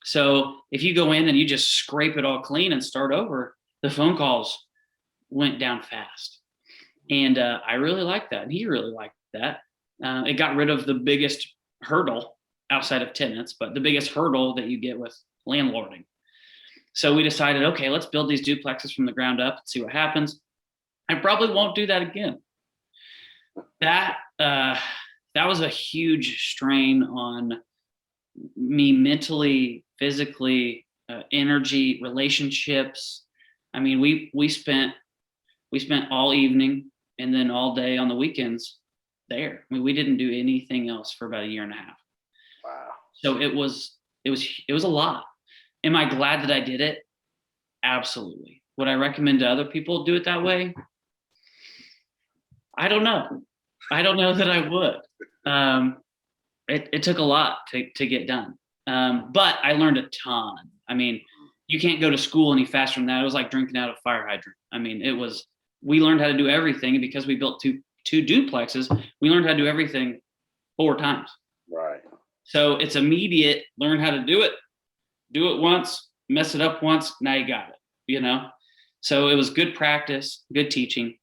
So if you go in and you just scrape it all clean and start over, the phone calls went down fast. And I really liked that. And he really liked that. It got rid of the biggest hurdle outside of tenants, but the biggest hurdle that you get with landlording. So we decided, okay, let's build these duplexes from the ground up and see what happens. I probably won't do that again. That was a huge strain on me mentally, physically, energy, relationships. I mean, we spent all evening and then all day on the weekends there. I mean, we didn't do anything else for about 1.5 years. Wow. So it was a lot. Am I glad that I did it? Absolutely. Would I recommend to other people do it that way? I don't know. I don't know that I would. It took a lot to get done. But I learned a ton. I mean, you can't go to school any faster than that. It was like drinking out of a fire hydrant. I mean, we learned how to do everything. And because we built two duplexes, we learned how to do everything 4 times. Right. So it's immediate, learn how to do it once, mess it up once, now you got it, So it was good practice, good teaching.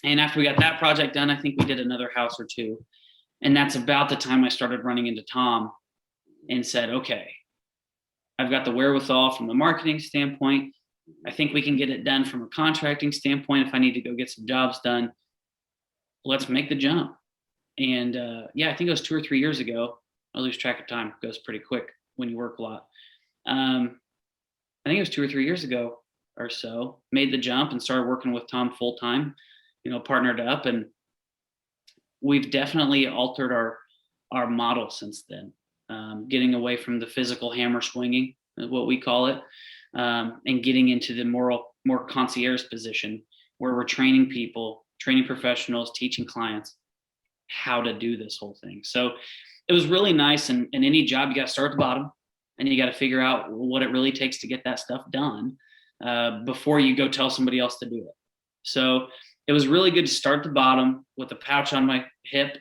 And after we got that project done, I think we did another house or two. And that's about the time I started running into Tom and said, okay, I've got the wherewithal from the marketing standpoint. I think we can get it done from a contracting standpoint. If I need to go get some jobs done, let's make the jump. And I think it was 2 or 3 years ago. I lose track of time. It goes pretty quick when you work a lot. I think it was 2 or 3 years ago or so, made the jump and started working with Tom full time, partnered up, and we've definitely altered our model since then. Getting away from the physical hammer swinging, is what we call it, and getting into the more concierge position where we're training people, training professionals, teaching clients how to do this whole thing. So it was really nice. And in any job, you got to start at the bottom, and you got to figure out what it really takes to get that stuff done before you go tell somebody else to do it. So it was really good to start at the bottom with a pouch on my hip,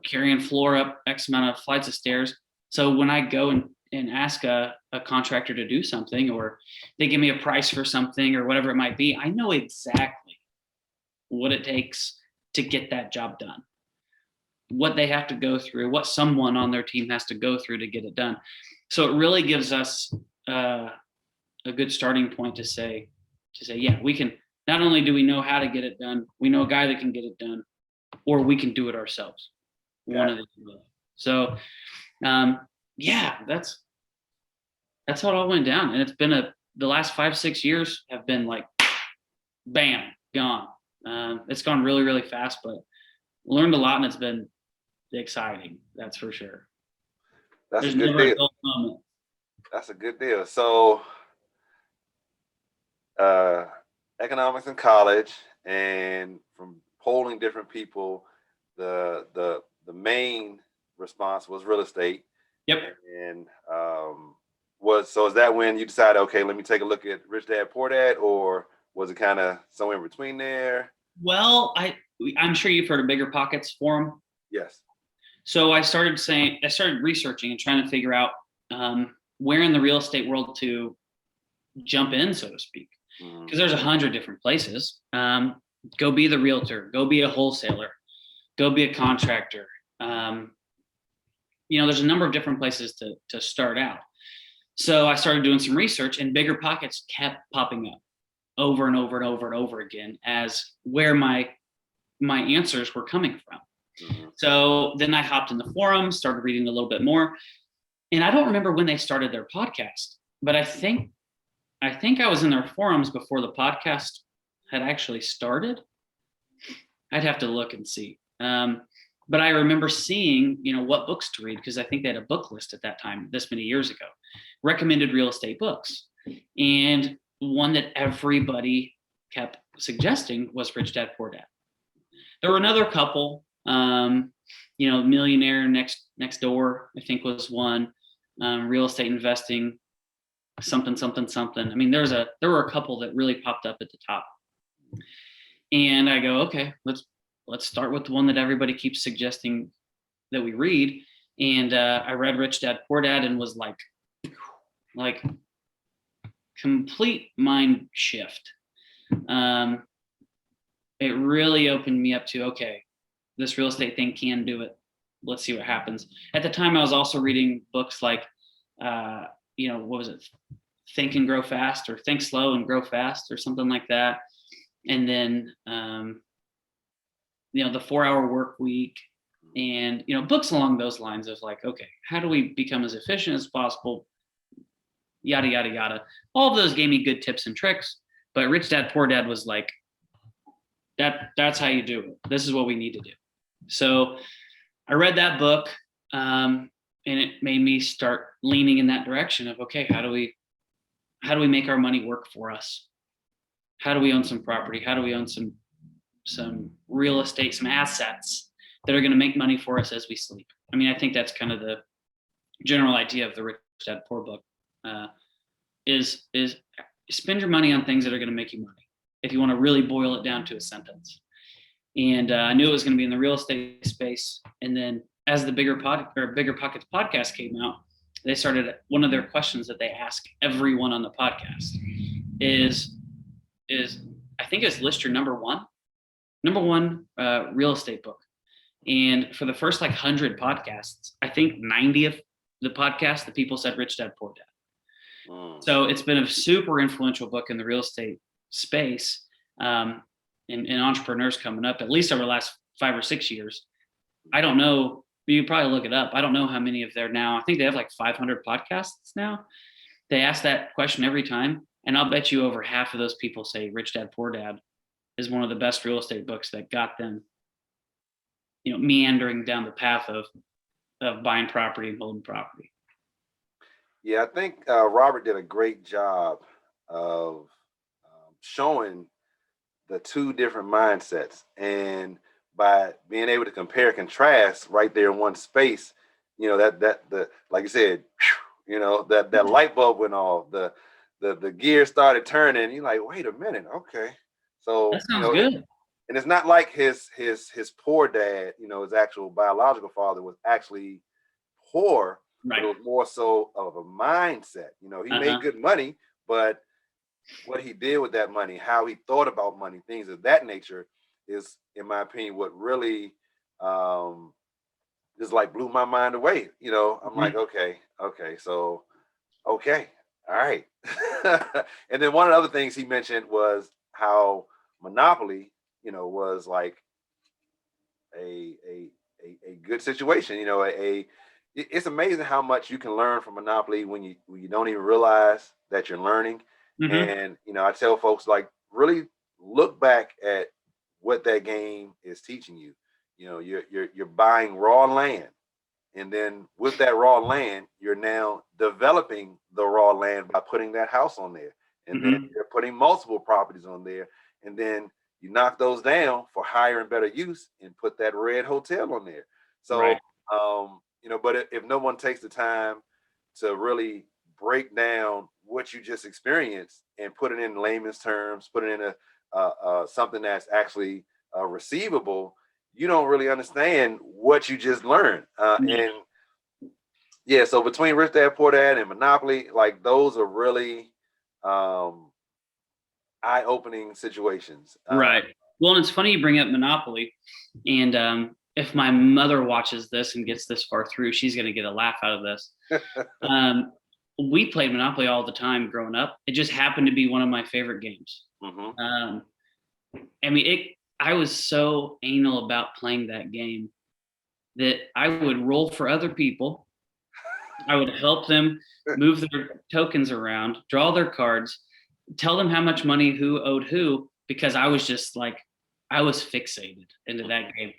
carrying floor up X amount of flights of stairs. So when I go and ask a contractor to do something, or they give me a price for something or whatever it might be, I know exactly what it takes to get that job done, what they have to go through, what someone on their team has to go through to get it done. So it really gives us a good starting point to say, yeah, we can, not only do we know how to get it done, we know a guy that can get it done, or we can do it ourselves. One of the two. So yeah, that's how it all went down. And it's been the last 5-6 years have been like, bam, gone. It's gone really, really fast, but learned a lot, and it's been exciting. That's for sure. There's never a dull moment. That's a good deal. So economics in college, and from polling different people, the main response was real estate. Yep. And is that when you decided, okay, let me take a look at Rich Dad Poor Dad, or was it kind of somewhere in between there? Well, I'm sure you've heard of Bigger Pockets Forum. Yes. So I started researching and trying to figure out where in the real estate world to jump in, so to speak, because there's 100 different places. Go be the realtor, go be a wholesaler, go be a contractor. There's a number of different places to start out. So I started doing some research, and Bigger Pockets kept popping up over and over and over and over again as where my answers were coming from. So then I hopped in the forum, started reading a little bit more, and I don't remember when they started their podcast, but I think I was in their forums before the podcast had actually started. I'd have to look and see. But I remember seeing, what books to read, because I think they had a book list at that time, this many years ago, recommended real estate books. And one that everybody kept suggesting was Rich Dad Poor Dad. There were another couple, Millionaire Next Door, I think was one, Real Estate Investing, something. I mean, there were a couple that really popped up at the top. And I go, okay, let's start with the one that everybody keeps suggesting that we read. And I read Rich Dad Poor Dad and was like complete mind shift. It really opened me up to, okay, this real estate thing can do it. Let's see what happens. At the time, I was also reading books like, what was it? Think and Grow Fast, or Think Slow and Grow Fast, or something like that. And then, the 4-Hour Work Week, and, books along those lines of like, okay, how do we become as efficient as possible? Yada, yada, yada. All of those gave me good tips and tricks, but Rich Dad Poor Dad was like, that's how you do it. This is what we need to do. So I read that book, and it made me start leaning in that direction of, okay, how do we make our money work for us? How do we own some property? How do we own some real estate, some assets that are going to make money for us as we sleep? I mean, I think that's kind of the general idea of the Rich Dad Poor book, is spend your money on things that are going to make you money, if you want to really boil it down to a sentence. And I knew it was going to be in the real estate space. And then as the Bigger Pockets podcast came out, they started, one of their questions that they ask everyone on the podcast is I think it's list your number one real estate book. And for the first 100 podcasts, I think 90 of the podcasts, the people said Rich Dad Poor Dad. So it's been a super influential book in the real estate space, and entrepreneurs coming up, at least over the last 5 or 6 years. I don't know, you probably look it up. I don't know how many of their now, I think they have 500 podcasts now. They ask that question every time. And I'll bet you over half of those people say Rich Dad Poor Dad is one of the best real estate books that got them, meandering down the path of buying property and holding property. Yeah, I think Robert did a great job of showing the two different mindsets, and by being able to compare and contrast right there in one space, that the like you said, that light bulb went off, the gear started turning. You're like, wait a minute, okay. That So sounds good. and it's not like his poor dad, his actual biological father was actually poor, but Right. it was more so of a mindset. He made good money, but what he did with that money, how he thought about money, things of that nature, is, in my opinion, what really just like blew my mind away. I'm like, okay, so okay, all right. And then one of the other things he mentioned was how Monopoly, was like a good situation. It's amazing how much you can learn from Monopoly when you don't even realize that you're learning. Mm-hmm. And I tell folks, like, really look back at what that game is teaching you. You're buying raw land, and then with that raw land, you're now developing the raw land by putting that house on there, and then Mm-hmm. you're putting multiple properties on there, and then you knock those down for higher and better use and put that red hotel on there. So, Right. but if no one takes the time to really break down what you just experienced and put it in layman's terms, put it in a something that's actually receivable, you don't really understand what you just learned. No. And yeah, so between Rich Dad Poor Dad and Monopoly, like, those are really um, eye-opening situations. Right. Well, and it's funny you bring up Monopoly, and if my mother watches this and gets this far through, she's going to get a laugh out of this. Um, we played Monopoly all the time growing up. It just happened to be one of my favorite games. Mhm. I mean, I was so anal about playing that game that I would roll for other people. I would help them move their tokens around, draw their cards, tell them how much money who owed who, because I was just like, I was fixated into that game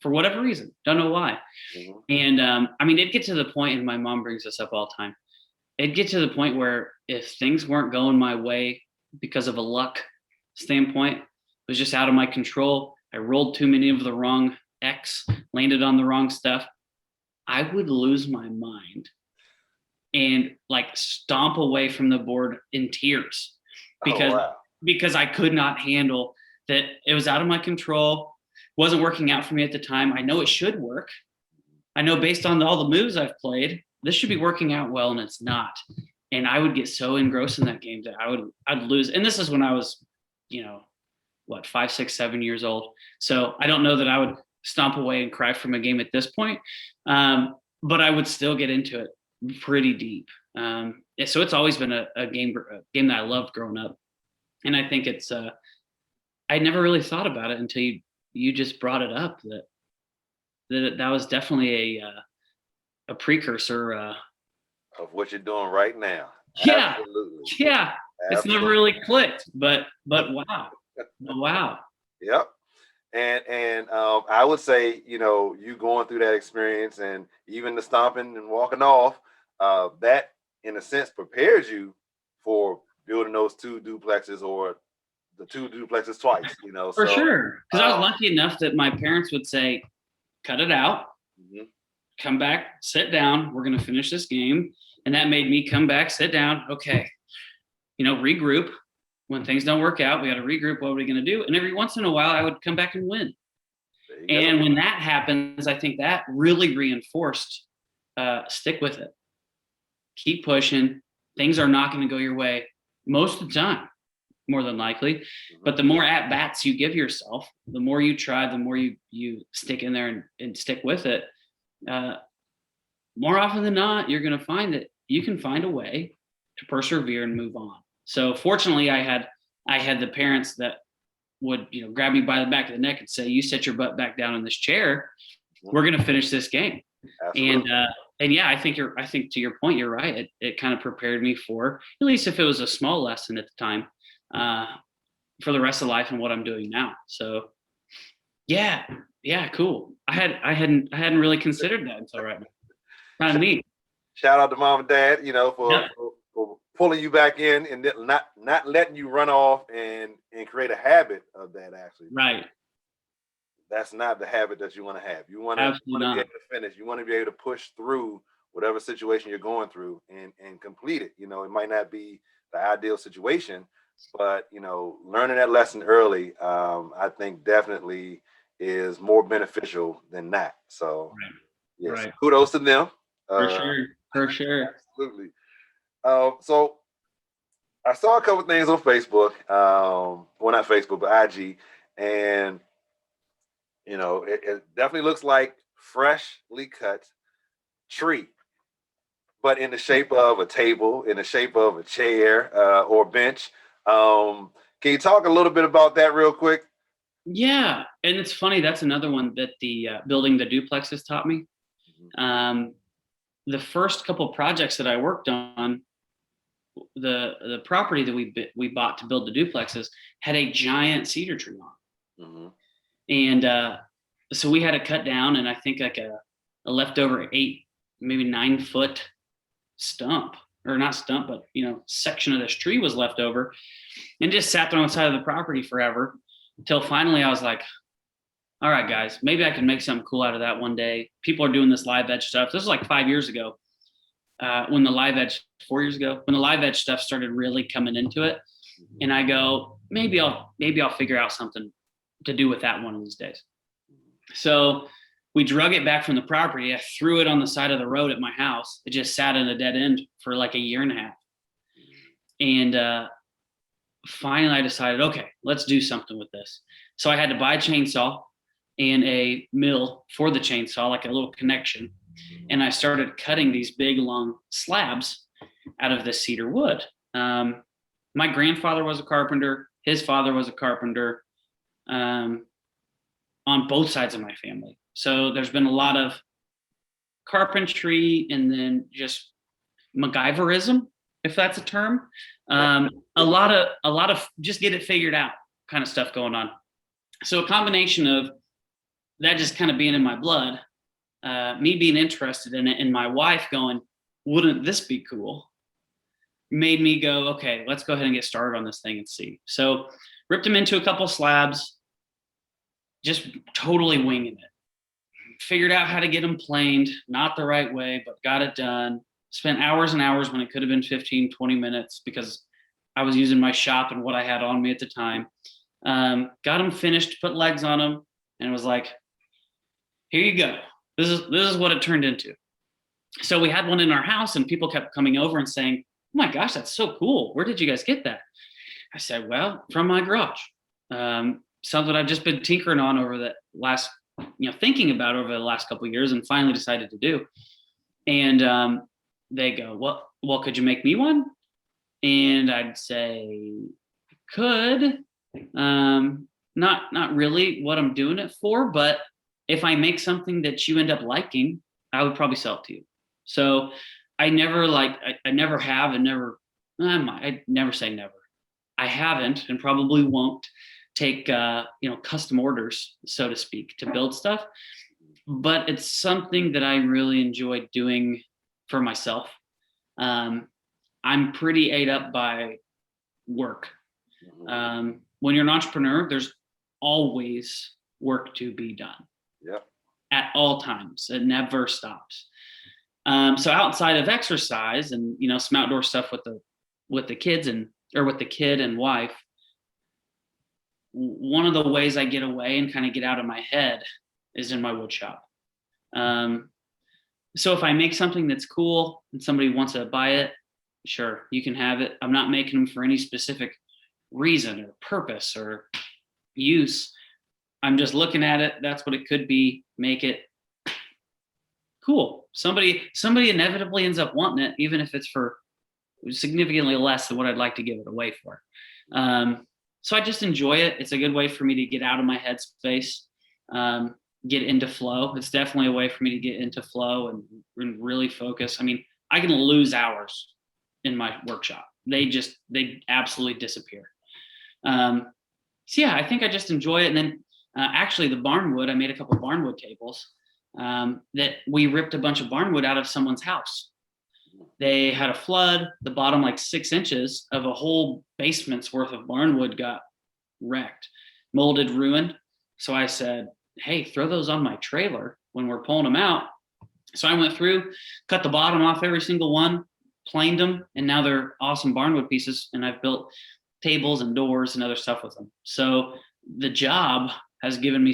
for whatever reason. Don't know why. Mhm. And I mean, it'd get to the point, and my mom brings this up all the time. It'd get to the point where if things weren't going my way because of a luck standpoint, it was just out of my control. I rolled too many of the wrong X, landed on the wrong stuff. I would lose my mind and like stomp away from the board in tears Oh, because wow. I could not handle that. It was out of my control, wasn't working out for me at the time. I know it should work. I know based on all the moves I've played, this should be working out well, and it's not. And I would get so engrossed in that game that I'd lose. And this is when I was, what, 5, 6, 7 years old. So I don't know that I would stomp away and cry from a game at this point. But I would still get into it pretty deep. So it's always been a game that I loved growing up. And I think it's I never really thought about it until you just brought it up, that was definitely a precursor. Of what you're doing right now. Yeah, Absolutely. yeah. It's Absolutely. never really clicked, but wow, wow. Yep. And I would say, you going through that experience and even the stomping and walking off, that in a sense prepares you for building those two duplexes or the two duplexes twice. For So sure, because I was lucky enough that my parents would say, "Cut it out, mhm. come back, sit down. We're going to finish this game," and that made me come back, sit down. Okay, regroup. When things don't work out, we got to regroup. What are we going to do? And every once in a while, I would come back and win. There you And go. when that happens, I think that really reinforced stick with it. Keep pushing. Things are not going to go your way most of the time, more than likely. But the more at bats you give yourself, the more you try, the more you stick in there and stick with it. More often than not, you're going to find that you can find a way to persevere and move on. So fortunately, I had the parents that would grab me by the back of the neck and say, "You sit your butt back down in this chair. We're going to finish this game." Absolutely. And yeah, I think to your point, you're right. It kind of prepared me for, at least if it was a small lesson at the time, for the rest of life and what I'm doing now. So yeah, cool. I hadn't really considered that until right now. Kind of neat. Shout out to mom and dad, Yep. for pulling you back in and not letting you run off and create a habit of that. Actually, Right. that's not the habit that you want to have. You want to Absolutely be not. able to finish. You want to be able to push through whatever situation you're going through and complete it. You know, it might not be the ideal situation, but you know, learning that lesson early, I think definitely is more beneficial than not. So Right. yes, Right. kudos to them. For sure. For sure. Absolutely. So I saw a couple things on Facebook, well, not Facebook, but IG, and you know, it definitely looks like freshly cut tree, but in the shape of a table, in the shape of a chair or bench. Can you talk a little bit about that real quick? Yeah. And it's funny. That's another one that the building the duplexes taught me. Um, the first couple projects that I worked on, the property that we bought to build the duplexes had a giant cedar tree on, Mm-hmm. and so we had to cut down, and I think like a leftover 8, maybe 9 foot stump, or not stump, but section of this tree was left over, and just sat there on the side of the property forever until finally I was like, all right, guys, maybe I can make something cool out of that one day. People are doing this live edge stuff. This was like 5 years ago. When the live edge 4 years ago, when the live edge stuff started really coming into it, and I go, maybe I'll figure out something to do with that one of these days. So we drug it back from the property. I threw it on the side of the road at my house. It just sat in a dead end for like a year and a half. And finally I decided, okay, let's do something with this. So I had to buy a chainsaw and a mill for the chainsaw, like a little connection. And I started cutting these big long slabs out of this cedar wood. My grandfather was a carpenter. His father was a carpenter, on both sides of my family. So there's been a lot of carpentry and then just MacGyverism, if that's a term. A lot of just get it figured out kind of stuff going on. So a combination of that just kind of being in my blood, me being interested in it, and my wife going, wouldn't this be cool? Made me go, okay, let's go ahead and get started on this thing and see. So ripped them into a couple slabs, just totally winging it. Figured out how to get them planed, not the right way, but got it done. Spent hours and hours when it could have been 15, 20 minutes because I was using my shop and what I had on me at the time. Got them finished, put legs on them, and it was like, here you go. This is what it turned into. So we had one in our house, and people kept coming over and saying, oh my gosh, that's so cool. Where did you guys get that? I said, well, from my garage. Something I've just been tinkering on over the last, thinking about over the last couple of years, and finally decided to do. And they go, well, could you make me one? And I'd say, could. Not really what I'm doing it for, but if I make something that you end up liking, I would probably sell it to you. So I never I never have, and never, I never say never. I haven't, and probably won't take, custom orders, so to speak, to build stuff. But it's something that I really enjoy doing for myself. I'm pretty ate up by work. When you're an entrepreneur, there's always work to be done. Yeah. At all times. It never stops. So outside of exercise and some outdoor stuff with the kids with the kid and wife, one of the ways I get away and kind of get out of my head is in my wood shop. So if I make something that's cool and somebody wants to buy it, sure, you can have it. I'm not making them for any specific reason or purpose or use. I'm just looking at it. That's what it could be. Make it cool. Somebody inevitably ends up wanting it, even if it's for significantly less than what I'd like to give it away for. So I just enjoy it. It's a good way for me to get out of my headspace, get into flow. It's definitely a way for me to get into flow and really focus. I mean, I can lose hours in my workshop. They absolutely disappear. So yeah, I think I just enjoy it. And then actually the barnwood, I made a couple of barnwood tables that we ripped a bunch of barnwood out of someone's house. they had a flood. The bottom like 6 inches of a whole basement's worth of barnwood got wrecked, molded, ruined. So I said, hey, throw those on my trailer when we're pulling them out. So I went through, cut the bottom off every single one, planed them, and now they're awesome barnwood pieces. And I've built tables and doors and other stuff with them. So the job has given me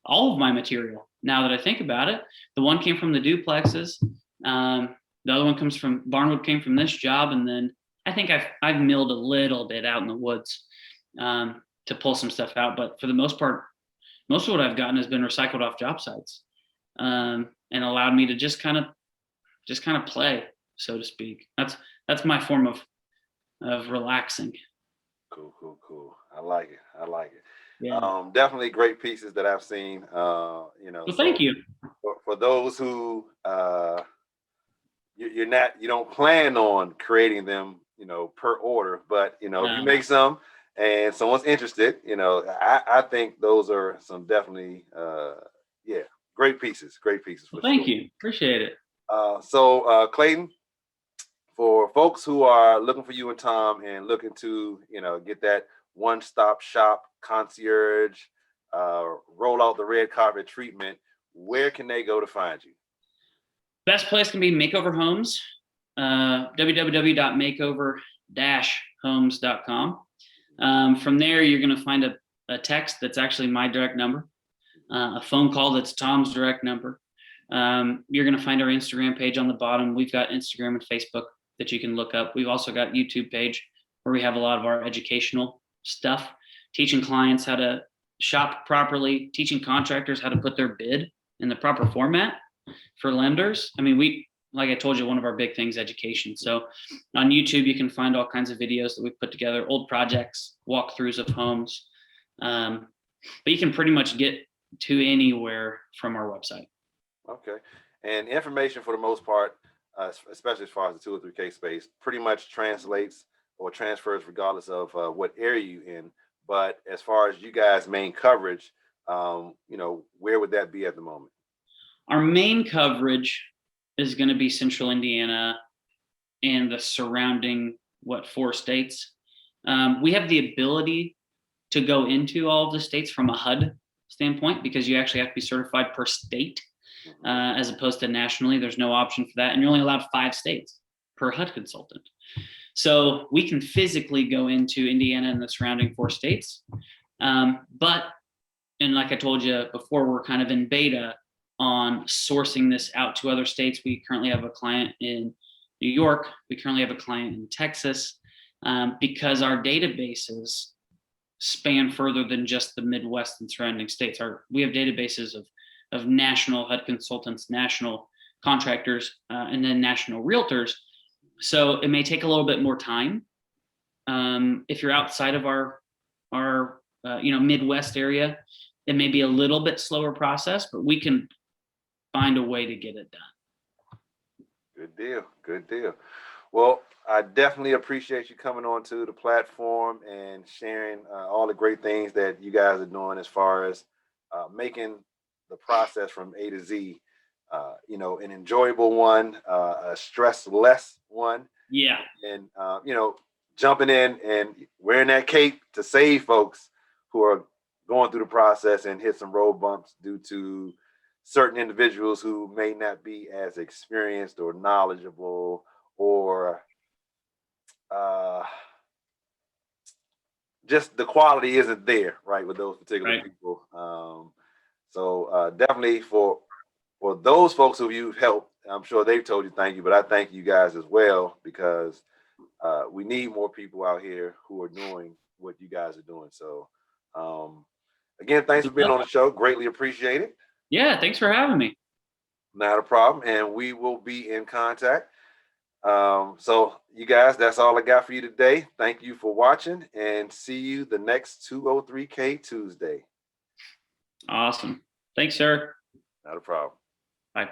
all of my material. Now that I think about it, the one came from the duplexes. The other one comes from barnwood, came from this job. And then I think I've milled a little bit out in the woods to pull some stuff out. But for the most part, most of what I've gotten has been recycled off job sites and allowed me to just kind of play, so to speak. That's my form of relaxing. Cool. I like it. Yeah. Definitely great pieces that I've seen. Well, thank you. For those who you don't plan on creating them, per order, but if you make some and someone's interested, I think those are some definitely great pieces. Well, thank you. Appreciate it. So Clayton, for folks who are looking for you and Tom and looking to, get that one-stop shop concierge, roll out the red carpet treatment, where can they go to find you? Best place can be Makeover Homes, www.makeover-homes.com. From there, you're going to find a text that's actually my direct number, a phone call that's Tom's direct number. You're going to find our Instagram page on the bottom. We've got Instagram and Facebook that you can look up. We've also got YouTube page where we have a lot of our educational stuff, teaching clients how to shop properly, teaching contractors how to put their bid in the proper format for lenders. I mean, like I told you, one of our big things, education. So on YouTube, you can find all kinds of videos that we've put together, old projects, walkthroughs of homes. But you can pretty much get to anywhere from our website. Okay. And information for the most part, especially as far as the 203K space, pretty much translates or transfers regardless of what area you're in. But as far as you guys' main coverage, where would that be at the moment? Our main coverage is going to be Central Indiana and the surrounding, 4 states. We have the ability to go into all of the states from a HUD standpoint because you actually have to be certified per state as opposed to nationally. There's no option for that. And you're only allowed 5 states per HUD consultant. So we can physically go into Indiana and the surrounding 4 states. But like I told you before, we're kind of in beta on sourcing this out to other states. We currently have a client in New York. We currently have a client in Texas because our databases span further than just the Midwest and surrounding states. We have databases of national HUD consultants, national contractors, and then national realtors. So it may take a little bit more time. If you're outside of our Midwest area, it may be a little bit slower process, but we can find a way to get it done. Good deal. Well, I definitely appreciate you coming on to the platform and sharing all the great things that you guys are doing as far as making the process from A to Z, an enjoyable one, a stress-less one. Yeah. And, jumping in and wearing that cape to save folks who are going through the process and hit some road bumps due to certain individuals who may not be as experienced or knowledgeable or just the quality isn't there, right, with those particular people. So definitely for those folks who you've helped, I'm sure they've told you thank you, but I thank you guys as well because we need more people out here who are doing what you guys are doing. So again, thanks for being on the show. Greatly appreciate it. Yeah, thanks for having me. Not a problem. And we will be in contact. So you guys, that's all I got for you today. Thank you for watching and see you the next 203K Tuesday. Awesome. Thanks, sir. Not a problem. Bye.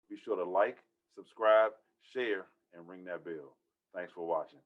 Be sure to like, subscribe, share, and ring that bell. Thanks for watching.